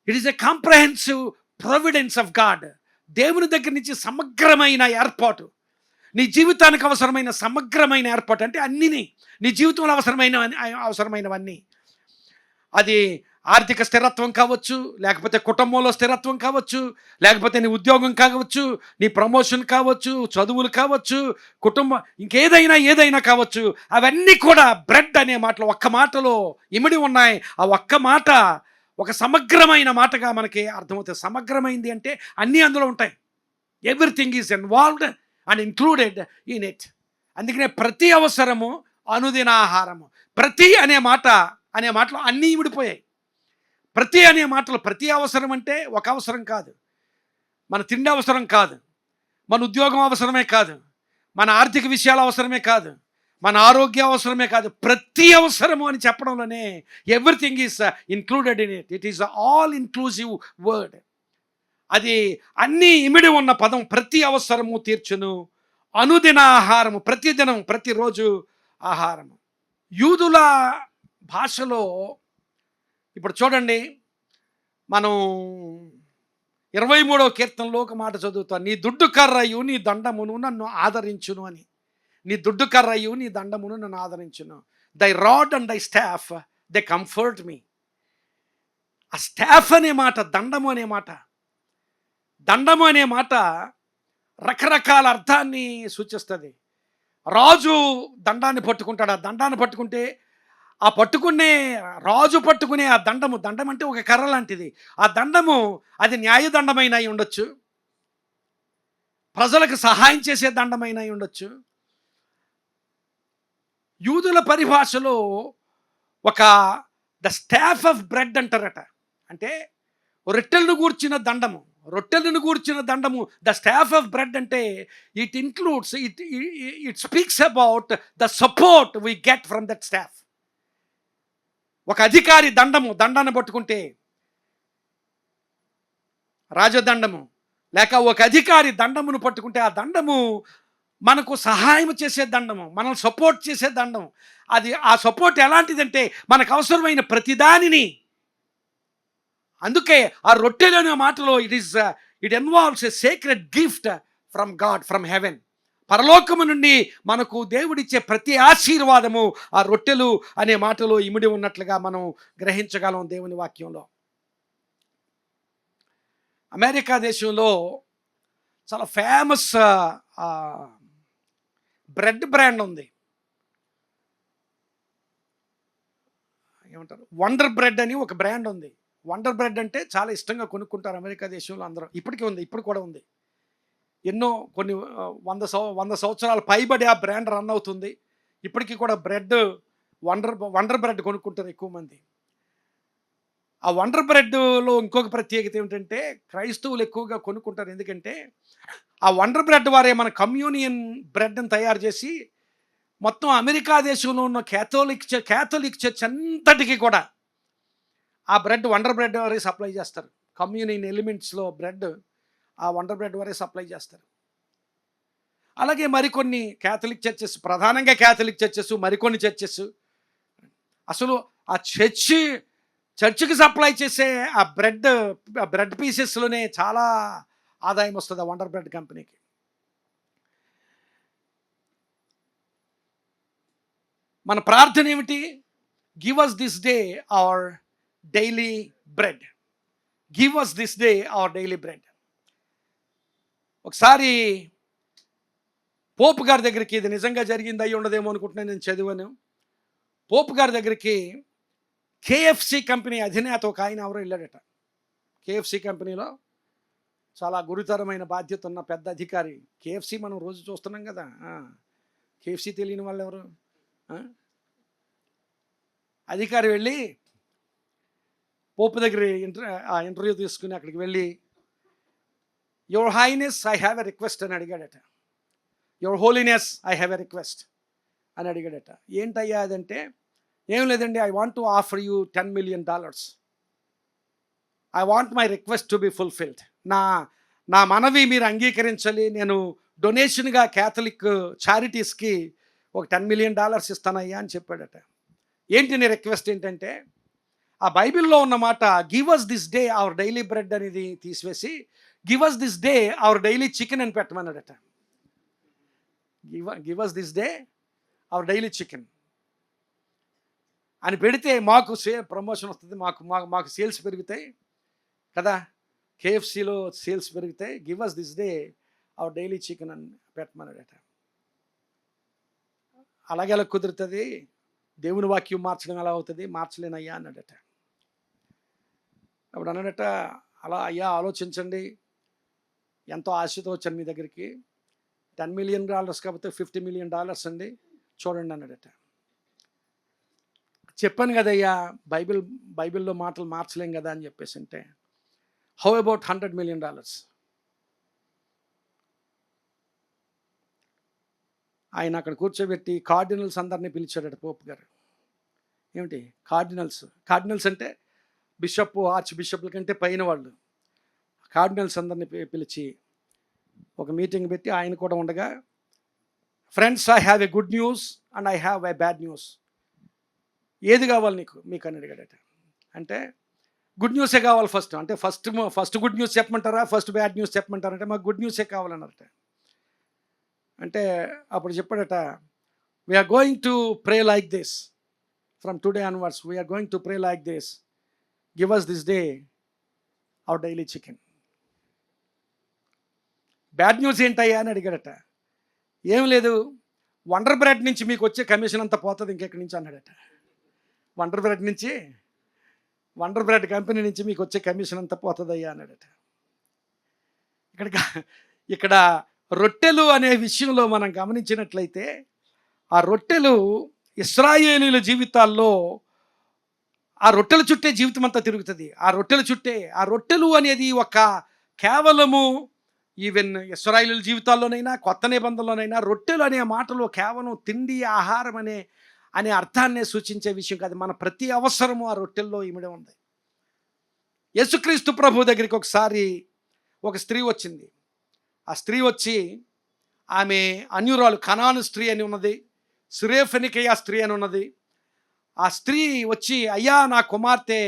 It is a comprehensive providence of God. దేవుని దగ్గర నుంచి సమగ్రమైన ఏర్పాటు, నీ జీవితానికి అవసరమైన సమగ్రమైన ఏర్పాటు, అంటే అన్నిని నీ జీవితంలో అవసరమైనవన్నీ. అది ఆర్థిక స్థిరత్వం కావచ్చు, లేకపోతే కుటుంబంలో స్థిరత్వం కావచ్చు, లేకపోతే నీ ఉద్యోగం కావచ్చు, నీ ప్రమోషన్ కావచ్చు, చదువులు కావచ్చు, కుటుంబం ఏదైనా కావచ్చు, అవన్నీ కూడా బ్రెడ్ అనే మాటలో ఒక్క మాటలో ఇమిడి ఉన్నాయి. ఆ ఒక్క మాట ఒక సమగ్రమైన మాటగా మనకి అర్థమవుతుంది. సమగ్రమైంది అంటే అన్నీ అందులో ఉంటాయి. Everything is involved and included in it. అందుకనే ప్రతి అవసరము అనుదిన ఆహారము. ప్రతి అనే మాటలో అన్నీ ఇమిడిపోయాయి. ప్రతి అనే మాటలు, ప్రతి అవసరం అంటే ఒక అవసరం కాదు, మన తిండి అవసరం కాదు, మన ఉద్యోగం అవసరమే కాదు, మన ఆర్థిక విషయాలు అవసరమే కాదు, మన ఆరోగ్య అవసరమే కాదు, ప్రతి అవసరము అని చెప్పడంలోనే everything is included in it. It is all inclusive word. అది అన్నీ ఇమిడి ఉన్న పదం. ప్రతి అవసరము తీర్చును, అనుదిన ఆహారము, ప్రతిదినం ప్రతిరోజు ఆహారము. యూదుల భాషలో ఇప్పుడు చూడండి, మనం 23వ కీర్తనలో ఒక మాట చదువుతాం, నీ దుడ్డు కర్రయు నీ దండమును నన్ను ఆదరించును అని. నీ దుడ్డు కర్రయు నీ దండమును నన్ను ఆదరించును. Thy rod and thy staff they comfort me. ఆ స్టాఫ్ అనే మాట, దండము అనే మాట రకరకాల అర్థాన్ని సూచిస్తుంది. రాజు దండాన్ని పట్టుకుంటాడు. ఆ దండాన్ని పట్టుకుంటే రాజు పట్టుకునే ఆ దండం అంటే ఒక కర్ర లాంటిది. ఆ దండము అది న్యాయదండమైన అయి ఉండొచ్చు, ప్రజలకు సహాయం చేసే దండమైన అయి ఉండొచ్చు. యూదుల పరిభాషలో ద స్టాఫ్ ఆఫ్ బ్రెడ్ అంటారట. అంటే రొట్టెలను గూర్చిన దండము ద స్టాఫ్ ఆఫ్ బ్రెడ్. అంటే it includes, it speaks about the support we get from that staff. ఒక అధికారి దండాన్ని పట్టుకుంటే, రాజదండము, లేక ఒక అధికారి దండమును పట్టుకుంటే ఆ దండము మనకు సహాయం చేసే దండము, మనల్ని సపోర్ట్ చేసే దండం. అది ఆ సపోర్ట్ ఎలాంటిదంటే మనకు అవసరమైన ప్రతిదానిని. అందుకే ఆ రొట్టెలనే మాటలో it involves a sacred gift from God, from heaven. పరలోకము నుండి మనకు దేవుడిచ్చే ప్రతి ఆశీర్వాదము ఆ రొట్టెలు అనే మాటలో ఇమిడి ఉన్నట్లుగా మనం గ్రహించగలం దేవుని వాక్యంలో. అమెరికా దేశంలో చాలా ఫేమస్ బ్రెడ్ బ్రాండ్ ఉంది. ఏమంటారు, వండర్ బ్రెడ్ అని ఒక బ్రాండ్ ఉంది. వండర్ బ్రెడ్ అంటే చాలా ఇష్టంగా కొనుక్కుంటారు అమెరికా దేశంలో అందరూ. ఇప్పుడు కూడా ఉంది. ఎన్నో కొన్ని 100 సంవత్సరాల పైబడి ఆ బ్రాండ్ రన్ అవుతుంది. ఇప్పటికీ కూడా వండర్ బ్రెడ్ కొనుక్కుంటారు ఎక్కువ మంది. ఆ వండర్ బ్రెడ్లో ఇంకొక ప్రత్యేకత ఏమిటంటే క్రైస్తవులు ఎక్కువగా కొనుక్కుంటారు. ఎందుకంటే ఆ వండర్ బ్రెడ్ వారే మన కమ్యూనియన్ బ్రెడ్ని తయారు చేసి మొత్తం అమెరికా దేశంలో ఉన్న క్యాథలిక్ చర్చ్ అంతటికి కూడా ఆ బ్రెడ్ వండర్ బ్రెడ్ వరకు సప్లై చేస్తారు. కమ్యూనియన్ ఎలిమెంట్స్లో బ్రెడ్ ఆ వండర్ బ్రెడ్ వరకు సప్లై చేస్తారు. అలాగే మరికొన్ని క్యాథలిక్ చర్చెస్, ప్రధానంగా క్యాథలిక్ చర్చెస్, మరికొన్ని చర్చెస్ అసలు ఆ చర్చికి సప్లై చేసే ఆ బ్రెడ్ పీసెస్లోనే చాలా ఆదాయం వస్తుంది ఆ వండర్ బ్రెడ్ కంపెనీకి. మన ప్రార్థన ఏమిటి? Give us this day our daily bread. Give us this day our daily bread. ఒకసారి పోప్ గారి దగ్గరికి, ఇది నిజంగా జరిగింది అయ్యి ఉండదేమో అనుకుంటున్నాను, నేను చదివాను. పోప్ గారి దగ్గరికి కేఎఫ్సి కంపెనీ అధినేత ఒక ఆయన ఎవరో వెళ్ళాడట. కేఎఫ్సి కంపెనీలో చాలా గురుతరమైన బాధ్యత ఉన్న పెద్ద అధికారి. కేఎఫ్సి మనం రోజు చూస్తున్నాం కదా. కేఎఫ్సి తెలియని వాళ్ళు ఎవరు? అధికారి వెళ్ళి పోపు దగ్గర ఇంటర్వ్యూ తీసుకుని అక్కడికి వెళ్ళి, your highness I have a request అని అడిగాడట. Your holiness I have a request అని అడిగాడట. ఏంటయ్యా అదంటే, ఏం లేదండి, I want to offer you $10 million. I want my request to be fulfilled. నా మనవి మీరు అంగీకరించాలి. నేను డొనేషన్గా క్యాథలిక్ చారిటీస్కి ఒక $10 million ఇస్తానయ్యా అని చెప్పాడట. ఏంటి నీ రిక్వెస్ట్ ఏంటంటే, ఆ బైబిల్లో ఉన్న మాట give us this day our daily bread అనేది తీసివేసి give us this day our daily chicken అని పెట్టమన్నాడట. Give us this day our daily chicken అని పెడితే మాకు ప్రమోషన్ వస్తుంది, మాకు సేల్స్ పెరుగుతాయి కదా, కేఎఫ్సిలో సేల్స్ పెరుగుతాయి. Give us this day our daily chicken అని పెట్టమన్నాడట. అలాగే అలా కుదురుతుంది, దేవుని వాక్యం మార్చడం ఎలా అవుతుంది? మార్చలేనయ్యా అన్నాడట. అప్పుడు అన్నాడట, అలా అయ్యా ఆలోచించండి, ఎంతో ఆశతో వచ్చాను మీ దగ్గరికి, $10 million కాకపోతే $50 million అండి, చూడండి అన్నాడట. చెప్పాను కదయ్యా బైబిల్లో మాటలు మార్చలేం కదా అని చెప్పేసి అంటే, హౌ అబౌట్ $100 million? ఆయన అక్కడ కూర్చోబెట్టి కార్డినల్స్ అందరినీ పిలిచాడట పోప్ గారు. ఏమిటి కార్డినల్స్ అంటే బిషప్, ఆర్చ్ బిషప్ల కంటే పైన వాళ్ళు. కార్డినల్స్ అందరినీ పిలిచి ఒక మీటింగ్ పెట్టి ఆయన కూడా ఉండగా, friends I have a good news and I have a bad news. ఏది కావాలి మీకు అని అడిగాడట. అంటే గుడ్ న్యూసే కావాలి ఫస్ట్. అంటే ఫస్ట్ గుడ్ న్యూస్ చెప్పమంటారా, ఫస్ట్ బ్యాడ్ న్యూస్ చెప్పమంటారా అంటే మాకు గుడ్ న్యూసే కావాలన్నారట. అంటే అప్పుడు చెప్పాడట, we're going to pray like this from today onwards, we're going to pray like this, give us this day our daily chicken. Bad news ఏంటయ్యా అని అడిగాడట. ఏం లేదు, వండర్ బ్రెడ్ నుంచి మీకు వచ్చే కమిషన్ అంతా పోతుంది ఇంకెక్కడి నుంచి అన్నాడట. వండర్ బ్రెడ్ కంపెనీ నుంచి మీకు వచ్చే కమిషన్ అంతా పోతుందయ్యా అన్నాడట. ఇక్కడ రొట్టెలు అనే విషయంలో మనం గమనించినట్లయితే, ఆ రొట్టెలు ఇశ్రాయేలీల జీవితాల్లో ఆ రొట్టెల చుట్టే జీవితం అంతా తిరుగుతుంది. ఆ రొట్టెలు అనేది ఒక కేవలము ఈవెన్ ఇశ్రాయేలీల జీవితాల్లోనైనా కొత్త నిబంధనలోనైనా రొట్టెలు అనే మాటలో కేవలం తిండి, ఆహారం అనే అర్థాన్నే సూచించే విషయం కాదు. మన ప్రతి అవసరము ఆ రొట్టెల్లో ఇమిడి ఉంది. యేసుక్రీస్తు ప్రభు దగ్గరికి ఒకసారి ఒక స్త్రీ వచ్చింది. ఆ స్త్రీ వచ్చి, ఆమె అన్యురాలు, కనాను స్త్రీ అని ఉన్నది, సిరేఫెనికయ స్త్రీ అని ఉన్నది. ఆ స్త్రీ వచ్చి, అయ్యా నా కుమార్తె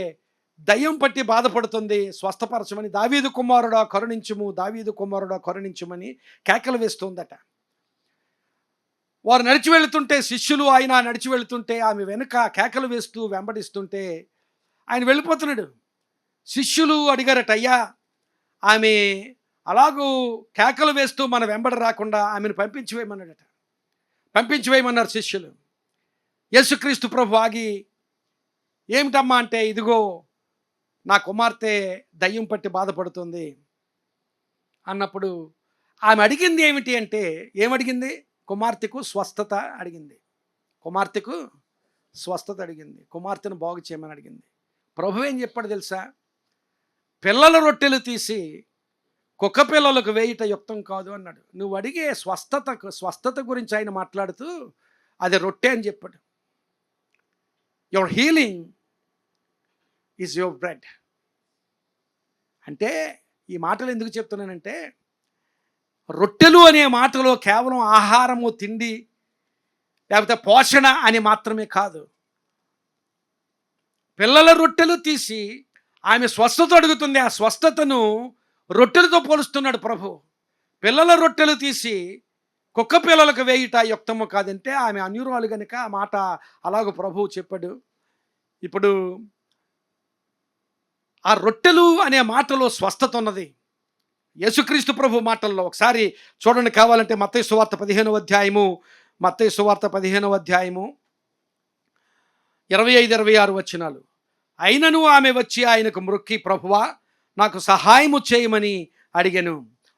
దయ్యం పట్టి బాధపడుతుంది, స్వస్థపరచమని, దావీదు కుమారుడా కరుణించుమని కేకలు వేస్తుందట. వారు నడిచి వెళుతుంటే, శిష్యులు ఆయన నడిచి వెళుతుంటే ఆమె వెనుక కేకలు వేస్తూ వెంబడిస్తుంటే ఆయన వెళ్ళిపోతున్నాడు. శిష్యులు అడిగారట, అయ్యా ఆమె అలాగూ కేకలు వేస్తూ మన వెంబడి రాకుండా ఆమెను పంపించివేయమన్నారు శిష్యులు. యేసుక్రీస్తు ప్రభు ఆగి, ఏమిటమ్మా అంటే, ఇదిగో నా కుమార్తె దయ్యం పట్టి బాధపడుతుంది అన్నప్పుడు ఆమె అడిగింది ఏమిటి అంటే, ఏమడిగింది? కుమార్తెకు స్వస్థత అడిగింది. కుమార్తెను బాగు చేయమని అడిగింది. ప్రభు ఏం చెప్పాడు తెలుసా? పిల్లల రొట్టెలు తీసి కుక్క పిల్లలకు వేయుట యుక్తం కాదు అన్నాడు. నువ్వు అడిగే స్వస్థత గురించి ఆయన మాట్లాడుతూ, అది రొట్టె అని చెప్పాడు. Your healing is your bread. అంటే ఈ మాటలు ఎందుకు చెప్తున్నానంటే, రొట్టెలు అనే మాటలో కేవలం ఆహారము, తిండి, లేకపోతే పోషణ అని మాత్రమే కాదు. పిల్లల రొట్టెలు తీసి ఆమె స్వస్థత అడుగుతుంది. ఆ స్వస్థతను రొట్టెలతో పోలుస్తున్నాడు ప్రభు. పిల్లల రొట్టెలు తీసి కుక్క పిల్లలకు వేయుట యుక్తము కాదంటే ఆమె అన్యురాలు కనుక ఆ మాట అలాగ ప్రభువు చెప్పాడు. ఇప్పుడు ఆ రొట్టెలు అనే మాటలో స్వస్థత ఉన్నది. యేసుక్రీస్తు ప్రభు మాటల్లో ఒకసారి చూడండి కావాలంటే మత్తయి సువార్త 15వ అధ్యాయము, మత్తయి సువార్త 15వ అధ్యాయము 25-26 వచనాలు. అయినను ఆమె వచ్చి ఆయనకు మ్రొక్కి, ప్రభువా నాకు సహాయము చేయమని అడిగెను.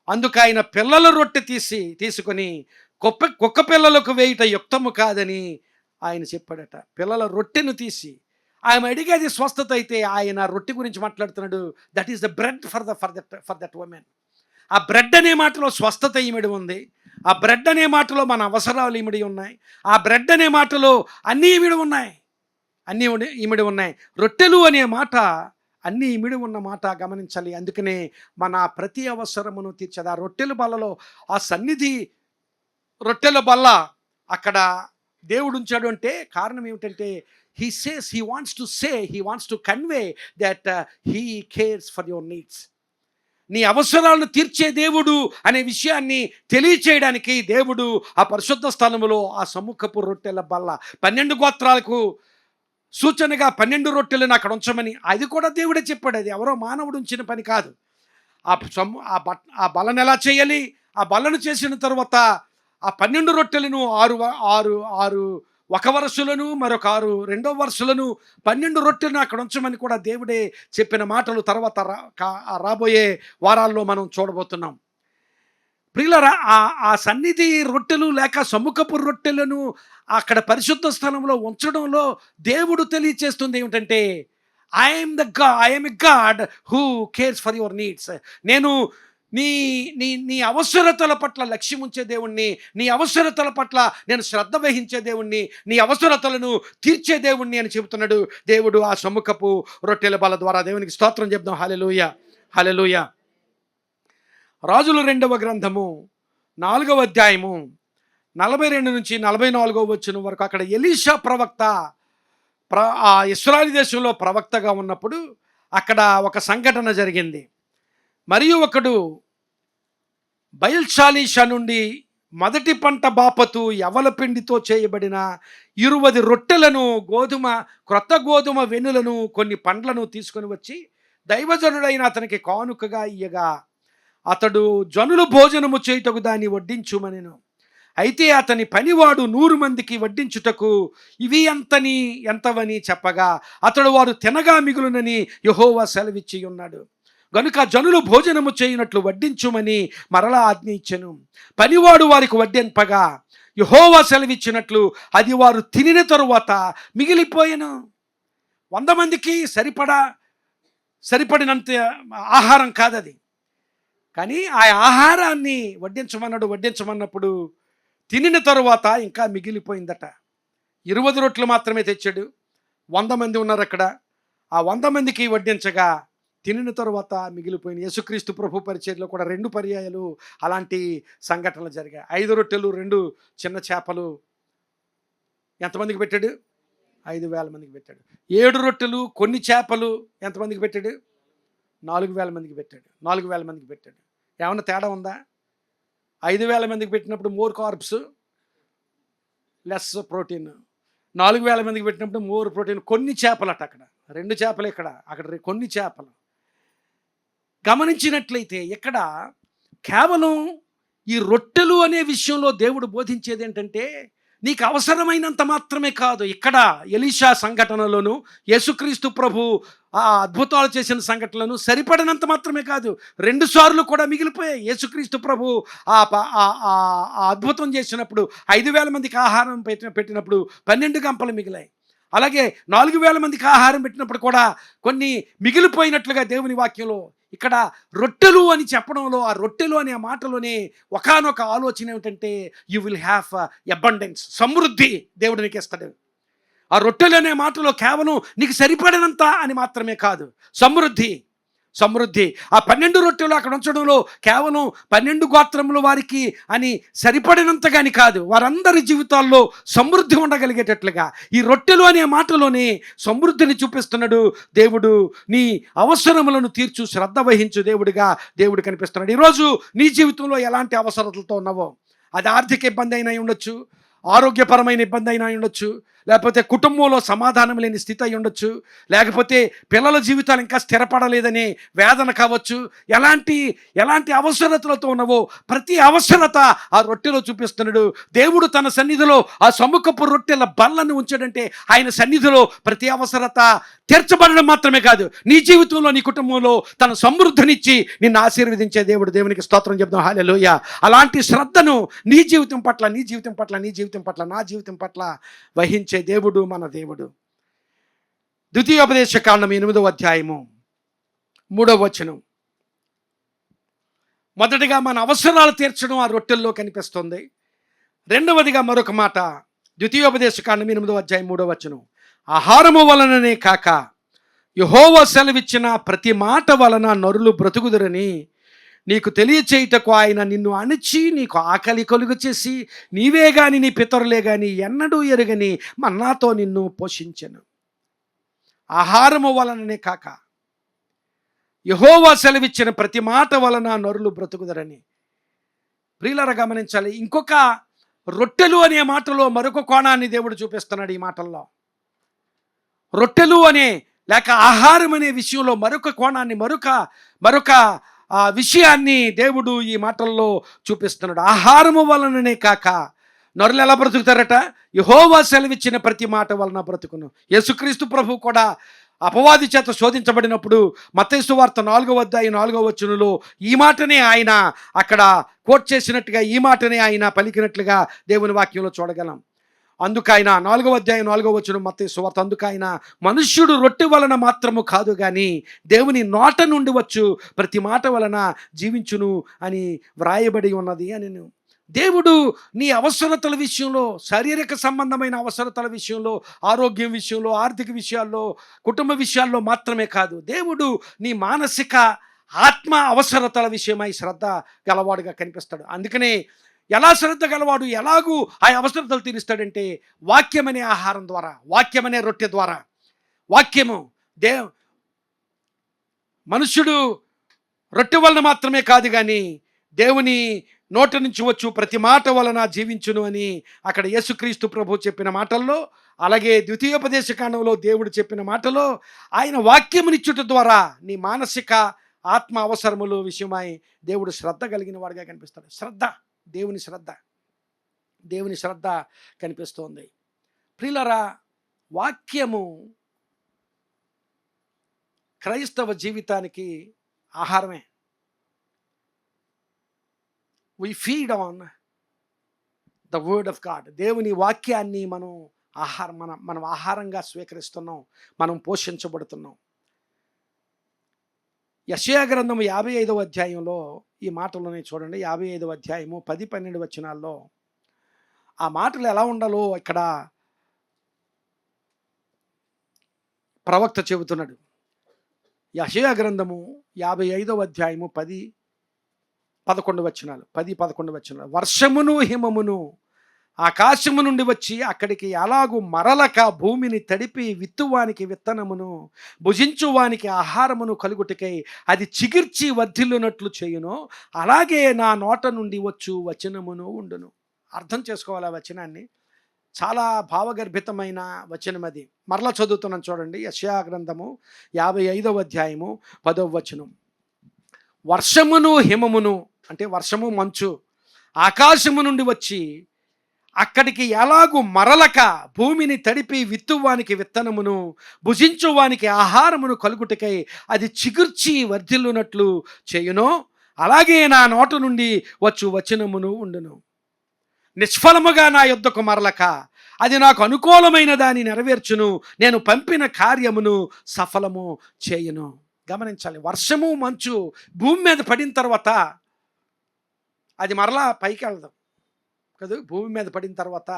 అందుకు ఆయన పిల్లల రొట్టె తీసుకొని కుక్క పిల్లలకు వేయుట యుక్తము కాదని ఆయన చెప్పాడట. పిల్లల రొట్టెను తీసి ఆమె అడిగేది స్వస్థత అయితే ఆయన రొట్టె గురించి మాట్లాడుతున్నాడు. That is the bread for that women. ఆ బ్రెడ్ అనే మాటలో స్వస్థత ఇమిడి ఉంది. ఆ బ్రెడ్ అనే మాటలో మన అవసరాలు ఇమిడి ఉన్నాయి. ఆ బ్రెడ్ అనే మాటలో అన్నీ ఇమిడి ఉన్నాయి. ఇమిడి ఉన్నాయి. రొట్టెలు అనే మాట అన్నీ ఇమిడి ఉన్న మాట గమనించాలి. అందుకనే మన ప్రతి అవసరమును తీర్చేది ఆ రొట్టెల బల్లలో, ఆ సన్నిధి రొట్టెల బల్ల అక్కడ దేవుడు ఉంచాడు. అంటే కారణం ఏమిటంటే he wants to convey that he cares for your needs. నీ అవసరాలను తీర్చే దేవుడు అనే విషయాన్ని తెలియచేయడానికి దేవుడు ఆ పరిశుద్ధ స్థలములో ఆ సముఖపు రొట్టెల బల్ల 12 గోత్రాలకు సూచనగా 12 రొట్టెలను అక్కడ ఉంచమని, అది కూడా దేవుడే చెప్పాడు. అది ఎవరో మానవుడు ఉంచిన పని కాదు. ఆ బలను ఎలా చేయాలి? ఆ బలను చేసిన తర్వాత ఆ 12 రొట్టెలను 6 ఒక వరుసలను, మరొక 6 రెండో వరుసలను, 12 రొట్టెలను అక్కడ ఉంచమని కూడా దేవుడే చెప్పిన మాటలు తర్వాత రాబోయే వారాల్లో మనం చూడబోతున్నాం. ప్రియులారా, ఆ సన్నిధి రొట్టెలు లేక సముఖపు రొట్టెలను అక్కడ పరిశుద్ధ స్థలంలో ఉంచడంలో దేవుడు తెలియచేస్తుంది ఏమిటంటే, I M a God who cares for your needs. నేను నీ అవసరతల పట్ల లక్ష్యం ఉంచే దేవుణ్ణి, నీ అవసరతల పట్ల నేను శ్రద్ధ వహించే దేవుణ్ణి, నీ అవసరతలను తీర్చే దేవుణ్ణి అని చెబుతున్నాడు దేవుడు ఆ సముఖపు రొట్టెల బల ద్వారా. దేవునికి స్తోత్రం చెప్దాం. హల్లెలూయా, హల్లెలూయా. రాజుల 2వ గ్రంథము 4వ అధ్యాయము 42-44 వచనం వరకు అక్కడ ఎలీషా ప్రవక్త ఆ ఇశ్రాయేలు దేశంలో ప్రవక్తగా ఉన్నప్పుడు అక్కడ ఒక సంఘటన జరిగింది. మరియు ఒకడు బయల్షాలీషా నుండి మొదటి పంట బాపతు యవల పిండితో చేయబడిన 20 రొట్టెలను, క్రొత్త గోధుమ వెన్నులను, కొన్ని పండ్లను తీసుకొని వచ్చి దైవజనుడైన అతనికి కానుకగా ఇయ్యగా, అతడు జనులు భోజనము చేయుటకు దాన్ని వడ్డించుమనెను. అయితే అతని పనివాడు 100 మందికి వడ్డించుటకు ఇవి ఎంతవని చెప్పగా, అతడు వారు తినగా మిగులునని యెహోవా సెలవిచ్చి ఉన్నాడు గనుక జనులు భోజనము చేయునట్లు వడ్డించుమని మరలా ఆజ్ఞ ఇచ్చెను. పనివాడు వారికి వడ్డింపగా యెహోవా సెలవిచ్చినట్లు అది వారు తినిన తరువాత మిగిలిపోయెను. 100 మందికి సరిపడినంత ఆహారం కాదది. కానీ ఆ ఆహారాన్ని వడ్డించమన్నప్పుడు తినిన తరువాత ఇంకా మిగిలిపోయిందట. 20 రొట్టెలు మాత్రమే తెచ్చాడు. 100 మంది ఉన్నారు అక్కడ. ఆ 100 మందికి వడ్డించగా తినిన తరువాత మిగిలిపోయిన. యేసుక్రీస్తు ప్రభు పరిచర్యలో కూడా 2 పర్యాయాలు అలాంటి సంఘటనలు జరిగాయి. 5 రొట్టెలు 2 చిన్న చేపలు ఎంతమందికి పెట్టాడు? 5,000 మందికి పెట్టాడు. 7 రొట్టెలు కొన్ని చేపలు ఎంతమందికి పెట్టాడు? 4,000 మందికి పెట్టాడు. 4,000 మందికి పెట్టాడు. ఏమన్నా తేడా ఉందా? 5,000 మందికి పెట్టినప్పుడు మోర్ కార్బ్స్, లెస్ ప్రోటీన్. 4,000 మందికి పెట్టినప్పుడు మోర్ ప్రోటీన్. కొన్ని చేపలు అక్కడ 2 చేపలు, అక్కడ కొన్ని చేపలు. గమనించినట్లయితే ఇక్కడ కేవలం ఈ రొట్టెలు అనే విషయంలో దేవుడు బోధించేది ఏంటంటే, నీకు అవసరమైనంత మాత్రమే కాదు. ఇక్కడ ఎలీషా సంఘటనలోను, యేసుక్రీస్తు ప్రభు ఆ అద్భుతాలు చేసిన సంఘటనలను సరిపడినంత మాత్రమే కాదు, 2 సార్లు కూడా మిగిలిపోయాయి. యేసుక్రీస్తు ప్రభు ఆ అద్భుతం చేసినప్పుడు 5,000 మందికి ఆహారం పెట్టినప్పుడు 12 గంపలు మిగిలాయి. అలాగే 4,000 మందికి ఆహారం పెట్టినప్పుడు కూడా కొన్ని మిగిలిపోయినట్లుగా దేవుని వాక్యంలో ఇక్కడ రొట్టెలు అని చెప్పడంలో, ఆ రొట్టెలు అనే మాటలోనే ఒకానొక ఆలోచన ఏమిటంటే యు విల్ హ్యావ్ అబండెన్స్, సమృద్ధి దేవుడు నీకు ఇస్తాడు. ఆ రొట్టెలు అనే మాటలో కేవలం నీకు సరిపడినంత అని మాత్రమే కాదు, సమృద్ధి, సమృద్ధి. ఆ 12 రొట్టెలు అక్కడ ఉంచడంలో కేవలం 12 గోత్రముల వారికి అని సరిపడినంతగాని కాదు, వారందరి జీవితాల్లో సమృద్ధి ఉండగలిగేటట్లుగా ఈ రొట్టెలు అనే మాటలోనే సమృద్ధిని చూపిస్తున్నాడు దేవుడు. నీ అవసరములను తీర్చు, శ్రద్ధ వహించు దేవుడిగా దేవుడు కనిపిస్తున్నాడు. ఈరోజు నీ జీవితంలో ఎలాంటి అవసరతలతో ఉన్నావో, అది ఆర్థిక ఇబ్బంది అయినా ఉండొచ్చు, ఆరోగ్యపరమైన ఇబ్బంది అయినా ఉండొచ్చు, లేకపోతే కుటుంబంలో సమాధానం లేని స్థితి అయి ఉండొచ్చు, లేకపోతే పిల్లల జీవితాలు ఇంకా స్థిరపడలేదనే వేదన కావచ్చు. ఎలాంటి అవసరతలతో ఉన్నవో ప్రతి అవసరత ఆ రొట్టెలో చూపిస్తున్నాడు దేవుడు. తన సన్నిధిలో ఆ సముఖపు రొట్టెల బల్లను ఉంచాడంటే ఆయన సన్నిధిలో ప్రతి అవసరత తీర్చబడడం మాత్రమే కాదు, నీ జీవితంలో నీ కుటుంబంలో తన సమృద్ధినిచ్చి నిన్ను ఆశీర్వదించే దేవుడు. దేవునికి స్తోత్రం చెప్తాం, హల్లెలూయా. అలాంటి శ్రద్ధను నీ జీవితం పట్ల, నీ జీవితం పట్ల, నీ జీవితం పట్ల, నా జీవితం పట్ల వహించే దేవుడు మన దేవుడు. ద్వితీయోపదేశకాండం 8వ అధ్యాయము 3వ వచనం. మొదటిగా మన అవసరాలు తీర్చడం ఆ రొట్టెల్లో కనిపిస్తుంది. రెండవదిగా మరొక మాట, ద్వితీయోపదేశకాండం 8వ అధ్యాయం 3వ వచనం. ఆహారము వలననే కాక యెహోవా సెలవిచ్చిన ప్రతి మాట వలన నరులు బ్రతుకుదురని నీకు తెలియచేయుటకు ఆయన నిన్ను అణిచి నీకు ఆకలి కలుగు చేసి నీవే గాని నీ పితరులే గాని ఎన్నడూ ఎరుగని మన్నాతో నిన్ను పోషించెను. ఆహారము వలననే కాక యెహోవా సెలవిచ్చిన ప్రతి మాట వలన నరులు బ్రతుకుదరని. ప్రియులారా గమనించాలి, ఇంకొక రొట్టెలు అనే మాటలో మరొక కోణాన్ని దేవుడు చూపిస్తున్నాడు. ఈ మాటల్లో రొట్టెలు అనే లేక ఆహారం అనే విషయంలో మరొక కోణాన్ని, మరొక విషయాన్ని దేవుడు ఈ మాటల్లో చూపిస్తున్నాడు. ఆహారము వలననే కాక నరులు ఎలా బ్రతుకుతారట? యెహోవా సెలవిచ్చిన ప్రతి మాట వలన బ్రతుకును. యేసుక్రీస్తు ప్రభు కూడా అపవాది చేత శోధించబడినప్పుడు మత్తయి సువార్త 4వ అధ్యాయం 4వ వచనంలో ఈ మాటనే ఆయన అక్కడ కోట్ చేసినట్టుగా, ఈ మాటనే ఆయన పలికినట్లుగా దేవుని వాక్యంలో చూడగలం. అందుకైన 4వ అధ్యాయం 4వ వచనం మత్తయి సువార్త, అందుకైన మనుష్యుడు రొట్టె వలన మాత్రము కాదు కానీ దేవుని నోట నుండి వచ్చు ప్రతి మాట వలన జీవించును అని వ్రాయబడి ఉన్నది అని. దేవుడు నీ అవసరతల విషయంలో, శారీరక సంబంధమైన అవసరతల విషయంలో, ఆరోగ్యం విషయంలో, ఆర్థిక విషయాల్లో, కుటుంబ విషయాల్లో మాత్రమే కాదు, దేవుడు నీ మానసిక ఆత్మ అవసరతల విషయమై శ్రద్ధ గలవాడుగా కనిపిస్తాడు. అందుకనే ఎలా శ్రద్ధ గలవాడు, ఎలాగూ ఆ అవసరతలు తీరుస్తాడంటే వాక్యమనే ఆహారం ద్వారా, వాక్యమనే రొట్టె ద్వారా. వాక్యము మనుష్యుడు రొట్టె వలన మాత్రమే కాదు కానీ దేవుని నోటి నుంచి వచ్చు ప్రతి మాట వలన జీవించును అని అక్కడ యేసుక్రీస్తు ప్రభు చెప్పిన మాటల్లో, అలాగే ద్వితీయోపదేశకాండంలో దేవుడు చెప్పిన మాటలో ఆయన వాక్యమునిచ్చుట ద్వారా నీ మానసిక ఆత్మ అవసరములు విషయమై దేవుడు శ్రద్ధ కలిగిన వాడిగా కనిపిస్తాడు. శ్రద్ధ, దేవుని శ్రద్ధ కనిపిస్తోంది. ప్రియులారా, వాక్యము క్రైస్తవ జీవితానికి ఆహారమే. We feed on the word of God. దేవుని వాక్యాన్ని మనం ఆహారంగా స్వీకరిస్తున్నాం, మనం పోషించబడుతున్నాం. యెషయా గ్రంథం 55వ అధ్యాయంలో ఈ మాటలోనే చూడండి. 55వ అధ్యాయము 10-12 వచనాల్లో ఆ మాటలు ఎలా ఉండాలో ఇక్కడ ప్రవక్త చెబుతున్నాడు. యెషయా గ్రంథము 55వ అధ్యాయము 10-11 వచనాలు. 10-11 వచనాలు. వర్షమును హిమమును ఆకాశము నుండి వచ్చి అక్కడికి ఎలాగూ మరలక భూమిని తడిపి విత్తువానికి విత్తనమును భుజించువానికి ఆహారమును కలుగుటకై అది చిగిర్చి వర్ధిల్లునట్లు చేయును, అలాగే నా నోట నుండి వచ్చు వచనమును ఉండును. అర్థం చేసుకోవాలి ఆ వచనాన్ని. చాలా భావగర్భితమైన వచనం అది. మరలా చదువుతున్నాను చూడండి. యెషయా గ్రంథము 55వ అధ్యాయము 10వ వచనం. వర్షమును హిమమును అంటే వర్షము మంచు ఆకాశము నుండి వచ్చి అక్కడికి ఎలాగూ మరలక భూమిని తడిపి విత్తువానికి విత్తనమును భుజించువానికి ఆహారమును కలుగుటకై అది చిగుర్చి వర్ధిల్లునట్లు చేయునో, అలాగే నా నోట నుండి వచ్చు వచనమును ఉండును. నిష్ఫలముగా నా యొద్దకు మరలక అది నాకు అనుకూలమైన దాన్ని నెరవేర్చును, నేను పంపిన కార్యమును సఫలము చేయును. గమనించాలి. వర్షము మంచు భూమి మీద పడిన తర్వాత అది మరలా పైకి వెళ్ళదు కదా. భూమి మీద పడిన తర్వాత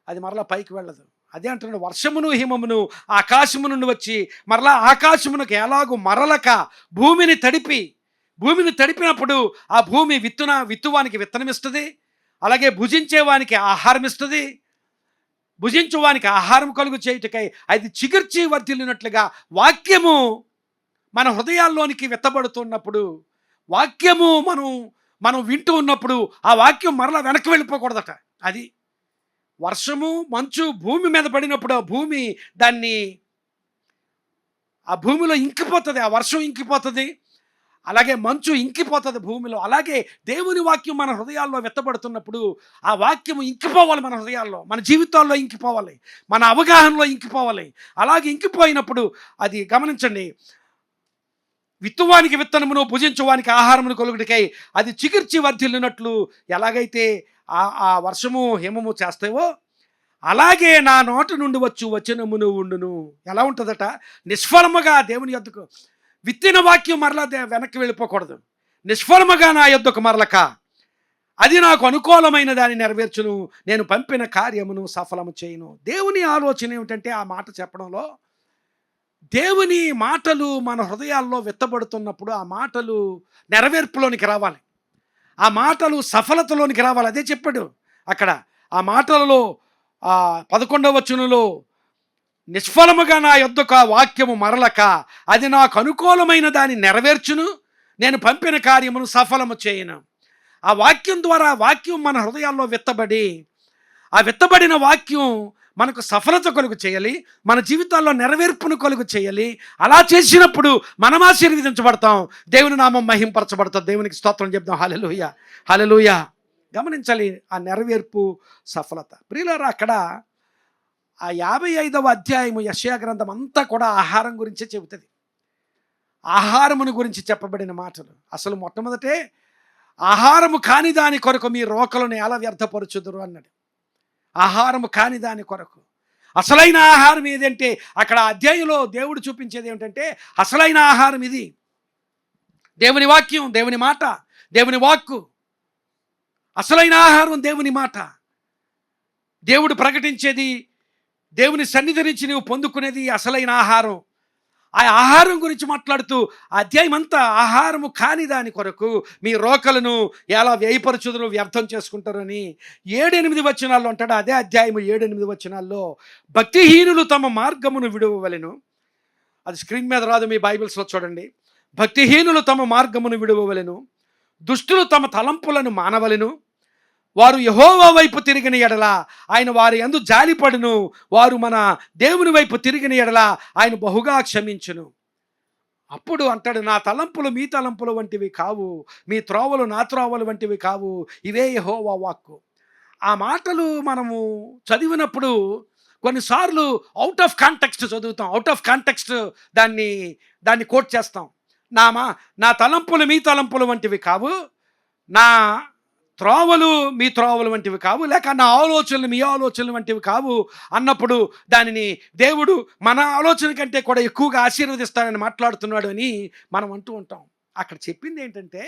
అది మరలా పైకి వెళ్ళదు. అదే అంటున్నాడు, వర్షమును హిమమును ఆకాశము నుండి వచ్చి మరలా ఆకాశమునకు ఎలాగూ మరలక భూమిని తడిపినప్పుడు ఆ భూమి విత్తువానికి విత్తనం ఇస్తుంది, అలాగే భుజించేవానికి ఆహారం ఇస్తుంది. భుజించువానికి ఆహారం కలుగు చేయుటకై అది చిగుర్చి వర్ధిల్లినట్లుగా వాక్యము మన హృదయాల్లోనికి విత్తబడుతున్నప్పుడు, వాక్యము మనం వింటూ ఉన్నప్పుడు ఆ వాక్యం మరలా వెనక్కి వెళ్ళిపోకూడదట. అది వర్షము మంచు భూమి మీద పడినప్పుడు ఆ భూమిలో ఇంకిపోతుంది, ఆ వర్షం ఇంకిపోతుంది, అలాగే మంచు ఇంకిపోతుంది భూమిలో. అలాగే దేవుని వాక్యం మన హృదయాల్లో విత్తబడుతున్నప్పుడు ఆ వాక్యము ఇంకిపోవాలి, మన హృదయాల్లో, మన జీవితాల్లో ఇంకిపోవాలి, మన అవగాహనలో ఇంకిపోవాలి. అలాగే ఇంకిపోయినప్పుడు అది గమనించండి, విత్తువానికి విత్తనమును భుజించువానికి ఆహారమును కలుగుడికై అది చిగుర్చి వర్ధిల్లినట్లు ఎలాగైతే ఆ వర్షము హిమము చేస్తావో అలాగే నా నోటి నుండి వచనమును ఉండును. ఎలా ఉంటుందట? నిష్ఫలముగా దేవుని యొద్దకు విత్తిన వాక్యం మరలా వెనక్కి వెళ్ళిపోకూడదు. నిష్ఫలముగా నా యొద్దకు మరలక అది నాకు అనుకూలమైన దాన్ని నెరవేర్చును, నేను పంపిన కార్యమును సఫలము చేయను. దేవుని ఆలోచన ఏమిటంటే, ఆ మాట చెప్పడంలో దేవుని మాటలు మన హృదయాల్లో విత్తబడుతున్నప్పుడు ఆ మాటలు నెరవేర్పులోనికి రావాలి, ఆ మాటలు సఫలతలోనికి రావాలి. అదే చెప్పాడు అక్కడ ఆ మాటలలో 11వ వచనంలో, నిష్ఫలముగా నా యొద్దకు వాక్యము మరలక అది నాకు అనుకూలమైన దాన్ని నెరవేర్చును, నేను పంపిన కార్యమును సఫలము చేయను. ఆ వాక్యం ద్వారా, వాక్యం మన హృదయాల్లో విత్తబడి ఆ విత్తబడిన వాక్యం మనకు సఫలత కలుగు చేయాలి, మన జీవితాల్లో నెరవేర్పును కలుగు చేయాలి. అలా చేసినప్పుడు మనం ఆశీర్వదించబడతాం, దేవుని నామం మహింపరచబడతాం. దేవునికి స్తోత్రం చెప్దాం. హల్లెలూయా, హల్లెలూయా. గమనించాలి ఆ నెరవేర్పు, సఫలత. ప్రియులారా, అక్కడ ఆ 55వ అధ్యాయము యెషయా గ్రంథం అంతా కూడా ఆహారం గురించే చెబుతుంది. ఆహారమును గురించి చెప్పబడిన మాటలు. అసలు మొట్టమొదటే ఆహారము కాని దాని కొరకు మీ రోకలను ఎలా వ్యర్థపరుచుదురు అన్నాడు. ఆహారము కాని దాని కొరకు. అసలైన ఆహారం ఏదంటే, అక్కడ అధ్యాయంలో దేవుడు చూపించేది ఏమిటంటే, అసలైన ఆహారం ఇది దేవుని వాక్యం, దేవుని మాట, దేవుని వాక్కు. అసలైన ఆహారం దేవుని మాట, దేవుడు ప్రకటించేది, దేవుని సన్నిధి నుంచి నువ్వు పొందుకునేది అసలైన ఆహారం. ఆ ఆహారం గురించి మాట్లాడుతూ అధ్యాయం అంతా ఆహారము కాని దాని కొరకు మీ రోకలను ఎలా వ్యయపరచుదురు, వ్యర్థం చేసుకుంటారని 7-8 వచనాల్లో అంటాడు. అదే అధ్యాయము 7-8 వచనాల్లో, భక్తిహీనులు తమ మార్గమును విడువవలెను. అది స్క్రీన్ మీద రాదు, మీ బైబిల్స్లో చూడండి. భక్తిహీనులు తమ మార్గమును విడువవలెను, దుష్టులు తమ తలంపులను మానవలెను. వారు యెహోవా వైపు తిరిగిన ఎడల ఆయన వారి యందు జాలిపడును, వారు మన దేవుని వైపు తిరిగిన ఎడల ఆయన బహుగా క్షమించును. అప్పుడు అంటాడు, నా తలంపులు మీ తలంపులు వంటివి కావు, మీ త్రోవలు నా త్రోవలు వంటివి కావు, ఇవే యెహోవా వాక్కు. ఆ మాటలు మనము చదివినప్పుడు కొన్నిసార్లు అవుట్ ఆఫ్ కాంటెక్స్ట్ చదువుతాం, అవుట్ ఆఫ్ కాంటెక్స్ట్ దాన్ని కోట్ చేస్తాం. నా తలంపులు మీ తలంపులు వంటివి కావు, నా త్రోవలు మీ త్రోవలు వంటివి కావు, లేక నా ఆలోచనలు మీ ఆలోచనలు వంటివి కావు అన్నప్పుడు దానిని దేవుడు మన ఆలోచన కంటే కూడా ఎక్కువగా ఆశీర్వదిస్తానని మాట్లాడుతున్నాడు అని మనం అంటూ ఉంటాం. అక్కడ చెప్పింది ఏంటంటే,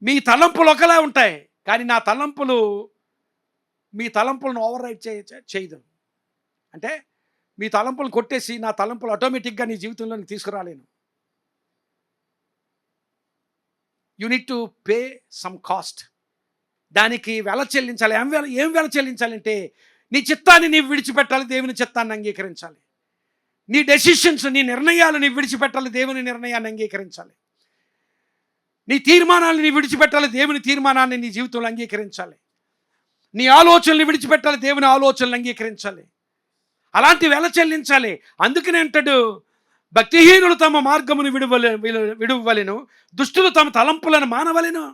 మీ తలంపులు ఒకలా ఉంటాయి, కానీ నా తలంపులు మీ తలంపులను ఓవర్ రైడ్ చేయదు. అంటే మీ తలంపులు కొట్టేసి నా తలంపులు ఆటోమేటిక్గా నీ జీవితంలోకి తీసుకురాలేను. You need to pay some cost. దానికి వెల చెల్లించాలి. ఏం వెల చెల్లించాలంటే, నీ చిత్తాన్ని నీవు విడిచిపెట్టాలి, దేవుని చిత్తాన్ని అంగీకరించాలి. నీ డెసిషన్స్, నీ నిర్ణయాలు నీవు విడిచిపెట్టాలి, దేవుని నిర్ణయాన్ని అంగీకరించాలి. నీ తీర్మానాలను నీవు విడిచిపెట్టాలి, దేవుని తీర్మానాన్ని నీ జీవితంలో అంగీకరించాలి. నీ ఆలోచనలు విడిచిపెట్టాలి, దేవుని ఆలోచనలు అంగీకరించాలి. అలాంటి వెల చెల్లించాలి. అందుకనే అంటాడు, భక్తిహీనులు తమ మార్గమును విడువవలెను, దుష్టులు తమ తలంపులను మానవలెను.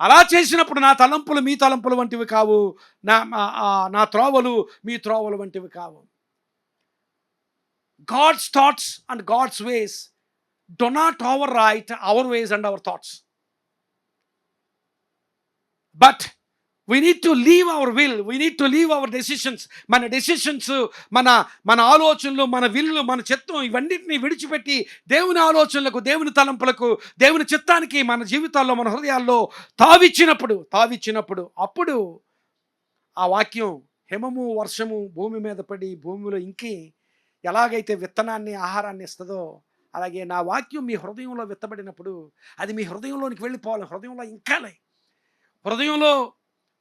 అలా చేసినప్పుడు నా తలంపులు మీ తలంపులు వంటివి కావు, నా త్రోవలు మీ త్రోవలు వంటివి కావు. God's thoughts and God's ways do not overwrite our ways and our thoughts, but we need to leave our will, we need to leave our decisions. మన డెసిషన్స్, మన మన ఆలోచనలు, మన విల్లు, మన చిత్తం, ఇవన్నిటిని విడిచిపెట్టి దేవుని ఆలోచనలకు, దేవుని తలంపులకు, దేవుని చిత్తానికి మన జీవితాల్లో, మన హృదయాల్లో తావిచ్చినప్పుడు అప్పుడు ఆ వాక్యం హిమము వర్షము భూమి మీద పడి భూమిలో ఇంకి ఎలాగైతే విత్తనాన్ని, ఆహారాన్ని ఇస్తుందో, అలాగే నా వాక్యం మీ హృదయంలో విత్తబడినప్పుడు అది మీ హృదయంలోనికి వెళ్ళిపోవాలి. హృదయంలో ఇంకాలి, హృదయంలో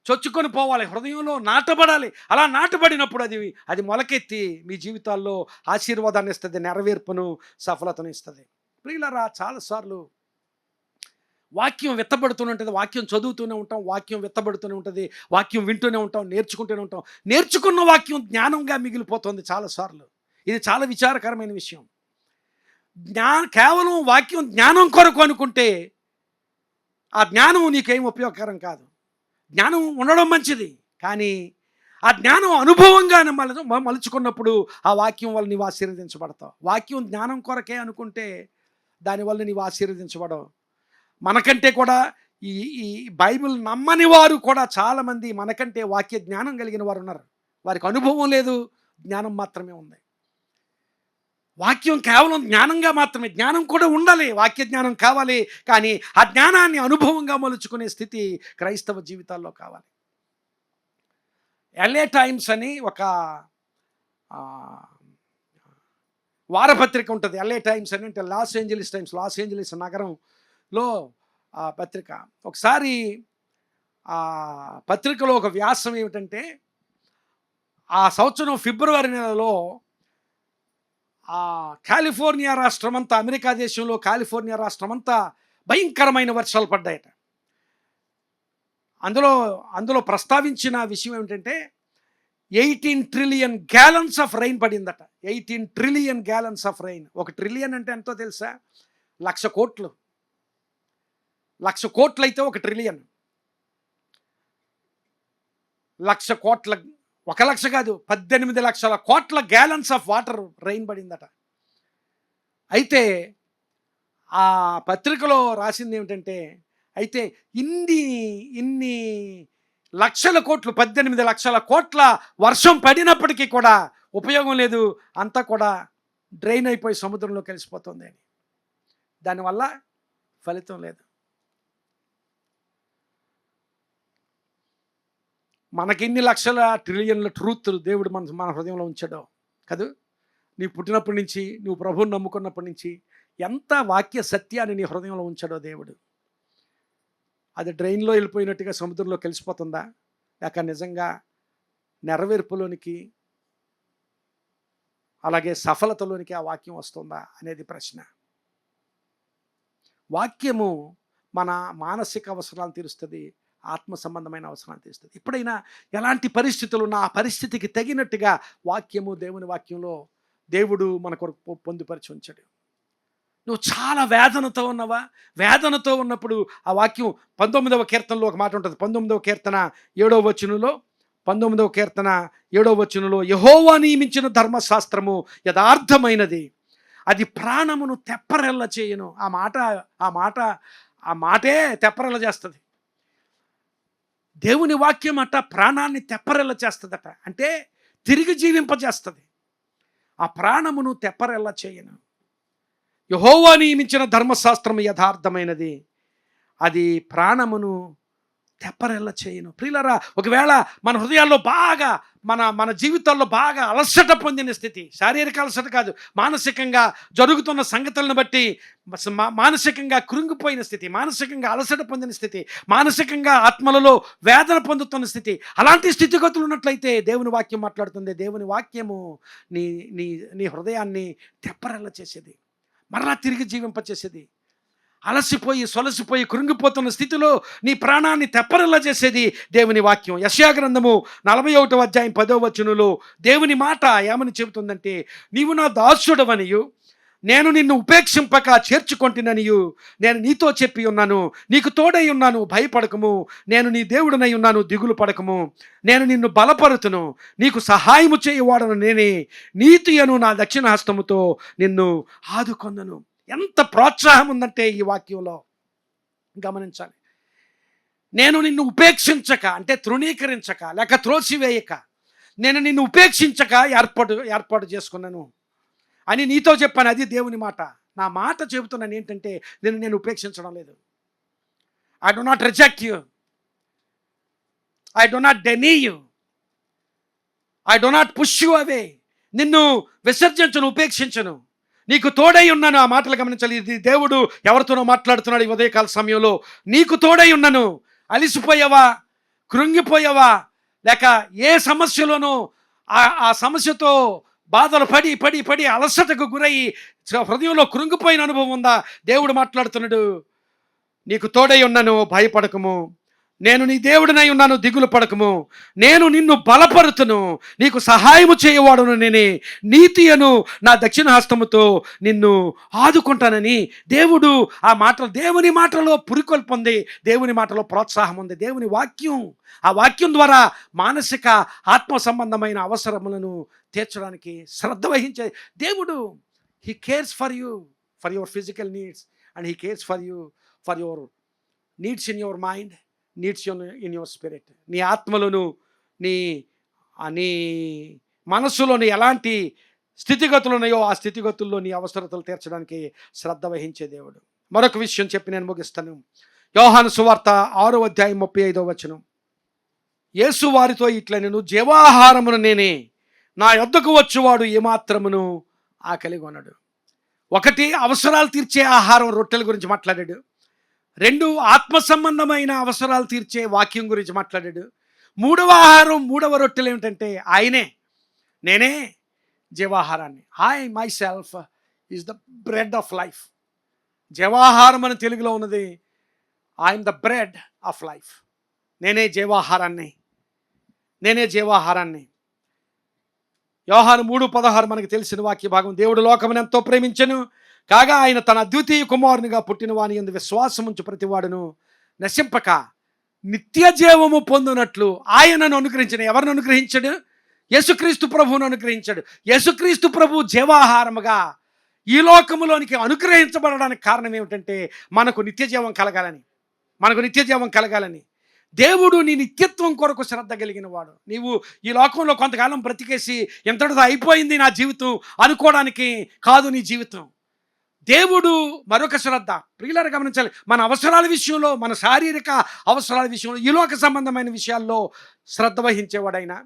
చొచ్చుకొని పోవాలి, హృదయంలో నాటబడాలి. అలా నాటబడినప్పుడు అది మొలకెత్తి మీ జీవితాల్లో ఆశీర్వాదాన్ని ఇస్తుంది, నెరవేర్పును, సఫలతను ఇస్తుంది. ప్రియులారా, చాలాసార్లు వాక్యం విత్తబడుతూనే ఉంటుంది, వాక్యం చదువుతూనే ఉంటాం, వాక్యం విత్తబడుతూనే ఉంటుంది, వాక్యం వింటూనే ఉంటాం, నేర్చుకుంటూనే ఉంటాం. నేర్చుకున్న వాక్యం జ్ఞానంగా మిగిలిపోతుంది చాలాసార్లు. ఇది చాలా విచారకరమైన విషయం. కేవలం వాక్యం జ్ఞానం కొరకు అనుకుంటే ఆ జ్ఞానం నీకేం ఉపయోగకరం కాదు. జ్ఞానం ఉండడం మంచిది, కానీ ఆ జ్ఞానం అనుభవంగా మలుచుకున్నప్పుడు ఆ వాక్యం వల్ల నీవు ఆశీర్వదించబడతావు. వాక్యం జ్ఞానం కొరకే అనుకుంటే దానివల్ల నీవు ఆశీర్వదించబడవు. మనకంటే కూడా ఈ ఈ బైబిల్ నమ్మని వారు కూడా చాలామంది మనకంటే వాక్య జ్ఞానం కలిగిన వారు ఉన్నారు. వారికి అనుభవం లేదు, జ్ఞానం మాత్రమే ఉంది. వాక్యం కేవలం జ్ఞానంగా మాత్రమే, జ్ఞానం కూడా ఉండాలి, వాక్య జ్ఞానం కావాలి, కానీ ఆ జ్ఞానాన్ని అనుభవంగా మలుచుకునే స్థితి క్రైస్తవ జీవితాల్లో కావాలి. LA టైమ్స్ అని ఒక వారపత్రిక ఉంటుంది. LA టైమ్స్ అని అంటే loss Angeles times, loss Angeles నగరంలో ఆ పత్రిక. ఒకసారి ఆ పత్రికలో ఒక వ్యాసం ఏమిటంటే, ఆ సంవత్సరం ఫిబ్రవరి నెలలో కాలిఫోర్నియా రాష్ట్రం అంతా, అమెరికా దేశంలో కాలిఫోర్నియా రాష్ట్రం అంతా భయంకరమైన వర్షాలు పడ్డాయట. అందులో ప్రస్తావించిన విషయం ఏమిటంటే 18 ట్రిలియన్ గ్యాలన్స్ ఆఫ్ రైన్ పడిందట. 18 trillion gallons of rain. 1 trillion అంటే ఎంతో తెలుసా? 1,00,000 కోట్లు. 1,00,000 కోట్లు అయితే 1 ట్రిలియన్. 1,00,000 కోట్ల, 1,00,000 కాదు, 18 లక్షల కోట్ల గ్యాలన్స్ ఆఫ్ వాటర్ రైన్ పడిందట. అయితే ఆ పత్రికలో రాసింది ఏమిటంటే, అయితే ఇన్ని లక్షల కోట్లు, 18 లక్షల కోట్ల వర్షం పడినప్పటికీ కూడా ఉపయోగం లేదు, అంతా కూడా డ్రైన్ అయిపోయి సముద్రంలో కలిసిపోతుంది అని. దానివల్ల ఫలితం లేదు. మనకిన్ని లక్షల ట్రిలియన్ల ట్రూత్ దేవుడు మన హృదయంలో ఉంచాడో కాదు. నీవు పుట్టినప్పటి నుంచి, నువ్వు ప్రభువుని నమ్ముకున్నప్పటి నుంచి ఎంత వాక్య సత్యాన్ని నీ హృదయంలో ఉంచాడో దేవుడు. అది డ్రైన్లో వెళ్ళిపోయినట్టుగా సముద్రంలో కలిసిపోతుందా, లేక నిజంగా నెరవేర్పులోనికి, అలాగే సఫలతలోనికి ఆ వాక్యం వస్తుందా అనేది ప్రశ్న. వాక్యము మన మానసిక అవసరాలు తీరుస్తుంది, ఆత్మ సంబంధమైన అవసరాలు తీరుస్తుంది. ఎప్పుడైనా ఎలాంటి పరిస్థితులు ఉన్న ఆ పరిస్థితికి తగినట్టుగా వాక్యము, దేవుని వాక్యంలో దేవుడు మన కొరకు పొందుపరిచి ఉంచాడు. నువ్వు చాలా వేదనతో ఉన్నావా? వేదనతో ఉన్నప్పుడు ఆ వాక్యం 19వ కీర్తనలో ఒక మాట ఉంటుంది. 19వ కీర్తన 7వ వచనంలో యెహోవా నియమించిన ధర్మశాస్త్రము యథార్థమైనది, అది ప్రాణమును తెప్పరెల్ల చేయను. ఆ మాటే తెప్పరెల్ల చేస్తుంది. దేవుని వాక్యం అట ప్రాణాన్ని తెప్పరెల్ల చేస్తుందట, అంటే తిరిగి జీవింపజేస్తుంది. ఆ ప్రాణమును తెప్పరెల్ల చేయను. యెహోవా నియమించిన ధర్మశాస్త్రము యథార్థమైనది, అది ప్రాణమును తెప్పరెల్ల చేయను. ప్రియులారా, ఒకవేళ మన హృదయాల్లో బాగా, మన జీవితాల్లో బాగా అలసట పొందిన స్థితి, శారీరక అలసట కాదు, మానసికంగా జరుగుతున్న సంగతులను బట్టి మానసికంగా కృంగిపోయిన స్థితి, మానసికంగా అలసట పొందిన స్థితి, మానసికంగా ఆత్మలలో వేదన పొందుతున్న స్థితి, అలాంటి స్థితిగతులు ఉన్నట్లయితే దేవుని వాక్యం మాట్లాడుతుంది. దేవుని వాక్యము నీ నీ నీ హృదయాన్ని తెప్పరెల్ల చేసేది, మరలా తిరిగి జీవింపచేసేది. అలసిపోయి సొలసిపోయి కృంగిపోతున్న స్థితిలో నీ ప్రాణాన్ని తెప్పరెల్ల చేసేది దేవుని వాక్యం. యెషయా గ్రంథము 41వ అధ్యాయం 10వ వచనంలో దేవుని మాట ఏమని చెబుతుందంటే, నీవు నా దాసుడవనియు నేను నిన్ను ఉపేక్షింపక చేర్చుకొంటిననియు నేను నీతో చెప్పి ఉన్నాను, నీకు తోడై ఉన్నాను, భయపడకము, నేను నీ దేవుడనై ఉన్నాను, దిగులు పడకము, నేను నిన్ను బలపరుతును, నీకు సహాయము చేయవాడను నేనే, నీతి అను నా దక్షిణ హస్తముతో నిన్ను ఆదుకొందును. ఎంత ప్రోత్సాహం ఉందంటే ఈ వాక్యంలో గమనించాలి. నేను నిన్ను ఉపేక్షించక, అంటే తృణీకరించక లేక త్రోసివేయక, నేను నిన్ను ఉపేక్షించక ఏర్పాటు చేసుకున్నాను అని నీతో చెప్పాను. అది దేవుని మాట. నా మాట చెబుతున్నాను ఏంటంటే, నేను ఉపేక్షించడం లేదు. I do not reject you, I do not deny you, I do not push you అవే. నిన్ను విసర్జించను, ఉపేక్షించను, నీకు తోడై ఉన్నాను. ఆ మాటలు గమనించాలి. ఇది దేవుడు ఎవరితోనో మాట్లాడుతున్నాడు ఈ ఉదయకాల సమయంలో. నీకు తోడై ఉన్నాను. అలిసిపోయావా, కృంగిపోయావా, లేక ఏ సమస్యలోనూ ఆ సమస్యతో బాధలు పడి పడి పడి అలసటకు గురయ్యి హృదయంలో కృంగిపోయిన అనుభవం ఉందా? దేవుడు మాట్లాడుతున్నాడు, నీకు తోడై ఉన్నాను, భయపడకము, నేను నీ దేవుడినై ఉన్నాను, దిగులు పడకము, నేను నిన్ను బలపరుతును, నీకు సహాయము చేయవాడును నేనే, నీతియను నా దక్షిణ హస్తముతో నిన్ను ఆదుకుంటానని దేవుడు ఆ మాటలు, దేవుని మాటలో పురికొల్పు ఉంది, దేవుని మాటలో ప్రోత్సాహం ఉంది. దేవుని వాక్యం, ఆ వాక్యం ద్వారా మానసిక ఆత్మ సంబంధమైన అవసరములను తీర్చడానికి శ్రద్ధ వహించే దేవుడు. He cares for you, for your physical needs, and he cares for you for your needs in your mind, needs in your spirit. నీ ఆత్మలోను నీ నీ మనస్సులోని ఎలాంటి స్థితిగతులు ఉన్నాయో ఆ స్థితిగతుల్లో నీ అవసరతలు తీర్చడానికి శ్రద్ధ వహించే దేవుడు. మరొక విషయం చెప్పి నేను ముగిస్తాను. యోహాను సువార్త 6:35 యేసు వారితో ఇట్లనెను, జీవాహారమును నేనే, నా యొద్దకు వచ్చువాడు ఏమాత్రమును ఆకలిగొనడు. ఒకటి, అవసరాలు తీర్చే ఆహారం, రొట్టెల గురించి మాట్లాడాడు. 2, ఆత్మ సంబంధమైన అవసరాలు తీర్చే వాక్యం గురించి మాట్లాడాడు. 3వ ఆహారం, 3వ రొట్టెలు ఏమిటంటే ఆయనే, నేనే జీవాహారాన్ని. I myself is the bread of life. జీవాహారం అని తెలుగులో ఉన్నది, I'm the bread of life. నేనే జీవాహారాన్ని, నేనే జీవాహారాన్ని. యోహాను 3:16 మనకు తెలిసిన వాక్య భాగం. దేవుడు లోకమును ఎంతో ప్రేమించెను, కాగా ఆయన తన అద్వితీయ కుమారునిగా పుట్టిన వాని యందు విశ్వాసముంచు ప్రతివాడును నశింపక నిత్య జీవము పొందునట్లు ఆయనను అనుగ్రహించిన. ఎవరిని అనుగ్రహించాడు? యేసుక్రీస్తు ప్రభువును అనుగ్రహించాడు. యేసుక్రీస్తు ప్రభు జీవాహారముగా ఈ లోకములోనికి అనుగ్రహించబడడానికి కారణం ఏమిటంటే, మనకు నిత్య జీవం కలగాలని, మనకు నిత్య జీవం కలగాలని. దేవుడు నీ నిత్యత్వం కొరకు శ్రద్ధ కలిగిన వాడు. నీవు ఈ లోకంలో కొంతకాలం బ్రతికేసి ఎంతటితో అయిపోయింది నా జీవితం అనుకోవడానికి కాదు నీ జీవితం. దేవుడు మరొక శ్రద్ధ. ప్రియులారా గమనించాలి, మన అవసరాల విషయంలో, మన శారీరక అవసరాల విషయంలో, ఈ లోక సంబంధమైన విషయాల్లో శ్రద్ధ వహించేవాడైనా,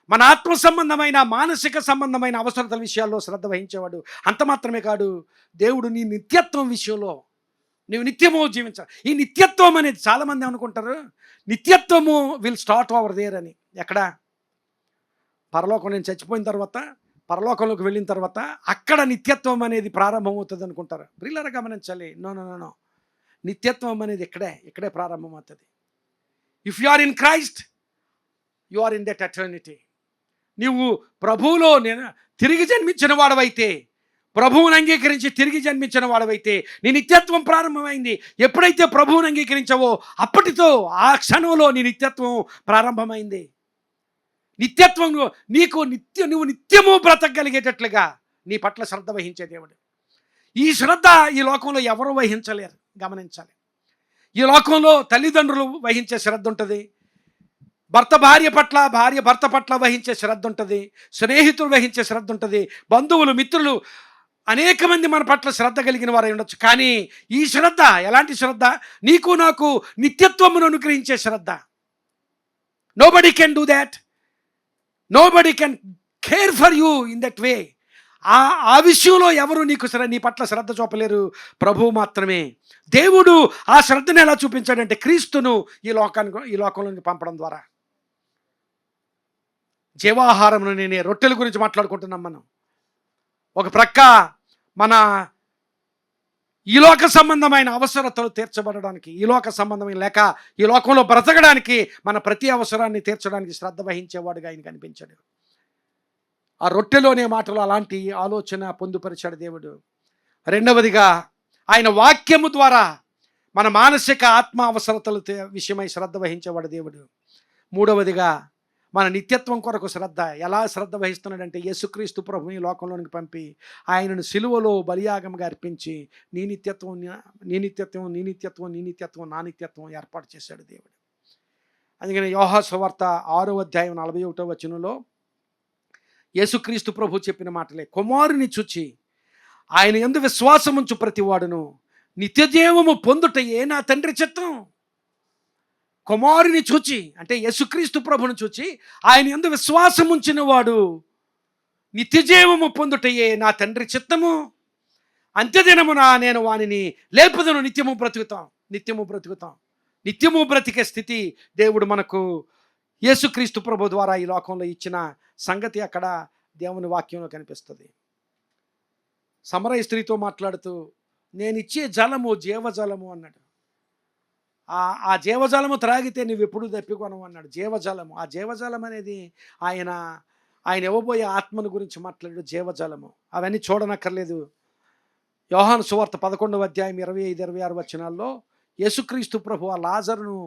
మన ఆత్మ సంబంధమైన మానసిక సంబంధమైన అవసరతల విషయాల్లో శ్రద్ధ వహించేవాడు. అంత మాత్రమే కాదు, దేవుడు నీ నిత్యత్వం విషయంలో నీవు నిత్యము జీవించాలి. ఈ నిత్యత్వం అనేది చాలామంది అనుకుంటారు, నిత్యత్వము విల్ స్టార్ట్ ఓవర్ దేర్ అని. ఎక్కడ? పరలోకం, నేను చచ్చిపోయిన తర్వాత, పరలోకంలోకి వెళ్ళిన తర్వాత అక్కడ నిత్యత్వం అనేది ప్రారంభమవుతుంది అనుకుంటారు. ప్రియులారా గమనించాలి, నో నో నో నో, నిత్యత్వం అనేది ఇక్కడే ప్రారంభమవుతుంది. If you are in Christ, you are in that eternity. నీవు ప్రభువులో తిరిగి జన్మించిన వాడవైతే, ప్రభువుని అంగీకరించి తిరిగి జన్మించిన వాడవైతే నీ నిత్యత్వం ప్రారంభమైంది. ఎప్పుడైతే ప్రభువుని అంగీకరించావో అప్పటితో ఆ క్షణంలో నీ నిత్యత్వం ప్రారంభమైంది. నిత్యత్వం నువ్వు నిత్యము బ్రతకగలిగేటట్లుగా నీ పట్ల శ్రద్ధ వహించే దేవుడు. ఈ శ్రద్ధ ఈ లోకంలో ఎవరు వహించలేరు. గమనించాలి, ఈ లోకంలో తల్లిదండ్రులు వహించే శ్రద్ధ ఉంటుంది, భర్త భార్య పట్ల, భార్య భర్త పట్ల వహించే శ్రద్ధ ఉంటుంది, స్నేహితులు వహించే శ్రద్ధ ఉంటుంది, బంధువులు, మిత్రులు, అనేక మంది మన పట్ల శ్రద్ధ కలిగిన వారై ఉండొచ్చు. కానీ ఈ శ్రద్ధ ఎలాంటి శ్రద్ధ? నీకు నాకు నిత్యత్వమును అనుగ్రహించే శ్రద్ధ. Nobody can do that. Nobody can care for you in that way. ఆ విషయంలో ఎవరు నీ పట్ల శ్రద్ధ చూపలేరు, ప్రభువు మాత్రమే. దేవుడు ఆ శ్రద్ధను ఎలా చూపించాడంటే, క్రీస్తును ఈ లోకంలోకి పంపడం ద్వారా. జీవాహారమును నేనే, రొట్టెల గురించి మాట్లాడుకుంటున్నాం మనం. ఒక ప్రక్క మన ఈ లోక సంబంధమైన అవసరతలు తీర్చబడడానికి, ఈ లోక సంబంధమైన లేక ఈ లోకంలో బ్రతకడానికి, మన ప్రతి అవసరాన్ని తీర్చడానికి శ్రద్ధ వహించేవాడుగా ఆయన కనిపించాడు. ఆ రొట్టెలోనే మాటలు అలాంటి ఆలోచన పొందుపరిచాడు దేవుడు. రెండవదిగా ఆయన వాక్యము ద్వారా మన మానసిక ఆత్మ అవసరతల విషయమై శ్రద్ధ వహించేవాడు దేవుడు. మూడవదిగా మన నిత్యత్వం కొరకు ఎలా శ్రద్ధ వహిస్తున్నాడంటే, యేసుక్రీస్తు ప్రభుని లోకంలోనికి పంపి ఆయనను సిలువలో బలియాగంగా అర్పించి నీ నిత్యత్వం నా నిత్యత్వం ఏర్పాటు చేశాడు దేవుడు. అందుకని యోహాను సువార్త 6 అధ్యాయం 41 యేసుక్రీస్తు ప్రభు చెప్పిన మాటలే, కుమారుని చూచి ఆయన యందు విశ్వాసముంచు ప్రతివాడును నిత్యజీవము పొందుటయే నా తండ్రి చిత్తం. కుమారుని చూచి అంటే యేసుక్రీస్తు ప్రభుని చూచి ఆయన యందు విశ్వాసముంచిన వాడు నిత్యజీవము పొందుటయే నా తండ్రి చిత్తము. అంత్యదినమున నేను వానిని లేపుదను, నిత్యము బ్రతుకుతాం, నిత్యము బ్రతుకుతాం. నిత్యము బ్రతికే స్థితి దేవుడు మనకు యేసుక్రీస్తు ప్రభు ద్వారా ఈ లోకంలో ఇచ్చిన సంగతి అక్కడ దేవుని వాక్యంలో కనిపిస్తుంది. సమరయ స్త్రీతో మాట్లాడుతూ నేను ఇచ్చే జలము జీవజలము అన్నాడు. ఆ జీవజలము త్రాగితే నువ్వు ఎప్పుడు దప్పికొనవు అన్నాడు. జీవజలము, ఆ జీవజలం అనేది ఆయన ఇవ్వబోయే ఆత్మను గురించి మాట్లాడాడు. జీవజలము అవన్నీ చూడనక్కర్లేదు. యోహాను సువార్త 11 అధ్యాయం 25-26 యేసుక్రీస్తు ప్రభు ఆ లాజరును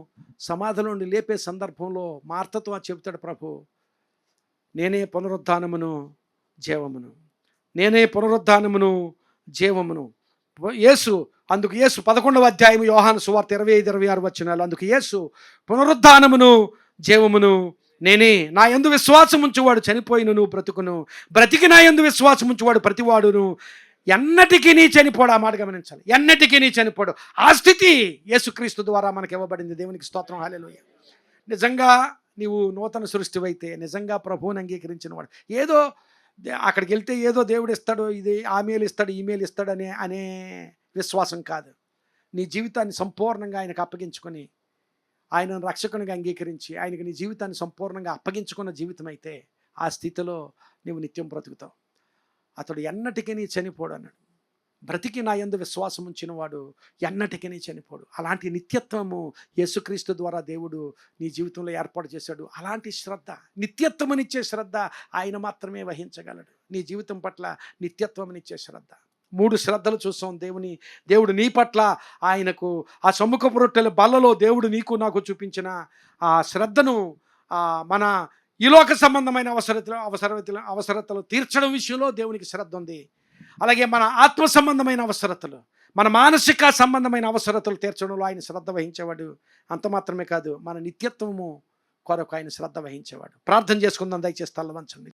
సమాధిలో నుండి లేపే సందర్భంలో మార్తతో చెబుతాడు, ప్రభు నేనే పునరుద్ధానమును జీవమును, నేనే పునరుద్ధానమును జీవమును. అందుకు యేసు 11 అధ్యాయం యోహాను సువార్త 25-26 అందుకు యేసు పునరుద్ధానమును జీవమును నేనే, నా యందు విశ్వాసం ఉంచువాడు చనిపోయినను బ్రతుకును, బ్రతికి నా యందు విశ్వాసం ఉంచువాడు ప్రతివాడును ఎన్నటికీ నీ చనిపోడు. ఆ మాట గమనించాలి, ఎన్నటికీ నీ చనిపోడు. ఆ స్థితి యేసుక్రీస్తు ద్వారా మనకి ఇవ్వబడింది. దేవునికి స్తోత్రం, హల్లెలూయా. నిజంగా నీవు నూతన సృష్టివైతే, నిజంగా ప్రభువుని అంగీకరించిన వాడు, ఏదో అక్కడికి వెళ్తే ఏదో దేవుడు ఇస్తాడు, ఇది ఆ మేలు ఇస్తాడు, ఈ మేలు ఇస్తాడు అనే విశ్వాసం కాదు. నీ జీవితాన్ని సంపూర్ణంగా ఆయనకు అప్పగించుకొని, ఆయనను రక్షకునిగా అంగీకరించి ఆయనకు నీ జీవితాన్ని సంపూర్ణంగా అప్పగించుకున్న జీవితం అయితే ఆ స్థితిలో నీవు నిత్యం బ్రతుకుతావు. అతడు ఎన్నటికీ నీ చనిపోడు అన్నాడు. బ్రతికి నా యందు విశ్వాసం ఉంచిన వాడు ఎన్నటికీ నీ చనిపోడు. అలాంటి నిత్యత్వము యేసుక్రీస్తు ద్వారా దేవుడు నీ జీవితంలో ఏర్పాటు చేశాడు. అలాంటి శ్రద్ధ, నిత్యత్వమునిచ్చే శ్రద్ధ ఆయన మాత్రమే వహించగలడు. నీ జీవితం పట్ల నిత్యత్వమునిచ్చే శ్రద్ధ. 3 శ్రద్ధలు చూసాం. దేవుడు నీ పట్ల ఆయనకు ఆ సమ్ముఖపు రొట్టెల బల్లలో దేవుడు నీకు నాకు చూపించిన ఆ శ్రద్ధను మన ఈలోక సంబంధమైన అవసరతలు తీర్చడం విషయంలో దేవునికి శ్రద్ధ ఉంది. అలాగే మన ఆత్మ సంబంధమైన అవసరతలు, మన మానసిక సంబంధమైన అవసరతలు తీర్చడంలో ఆయన శ్రద్ధ వహించేవాడు. అంత మాత్రమే కాదు, మన నిత్యత్వము కొరకు ఆయన శ్రద్ధ వహించేవాడు. ప్రార్థన చేసుకుందాం, దయచేసి తల వంచండి.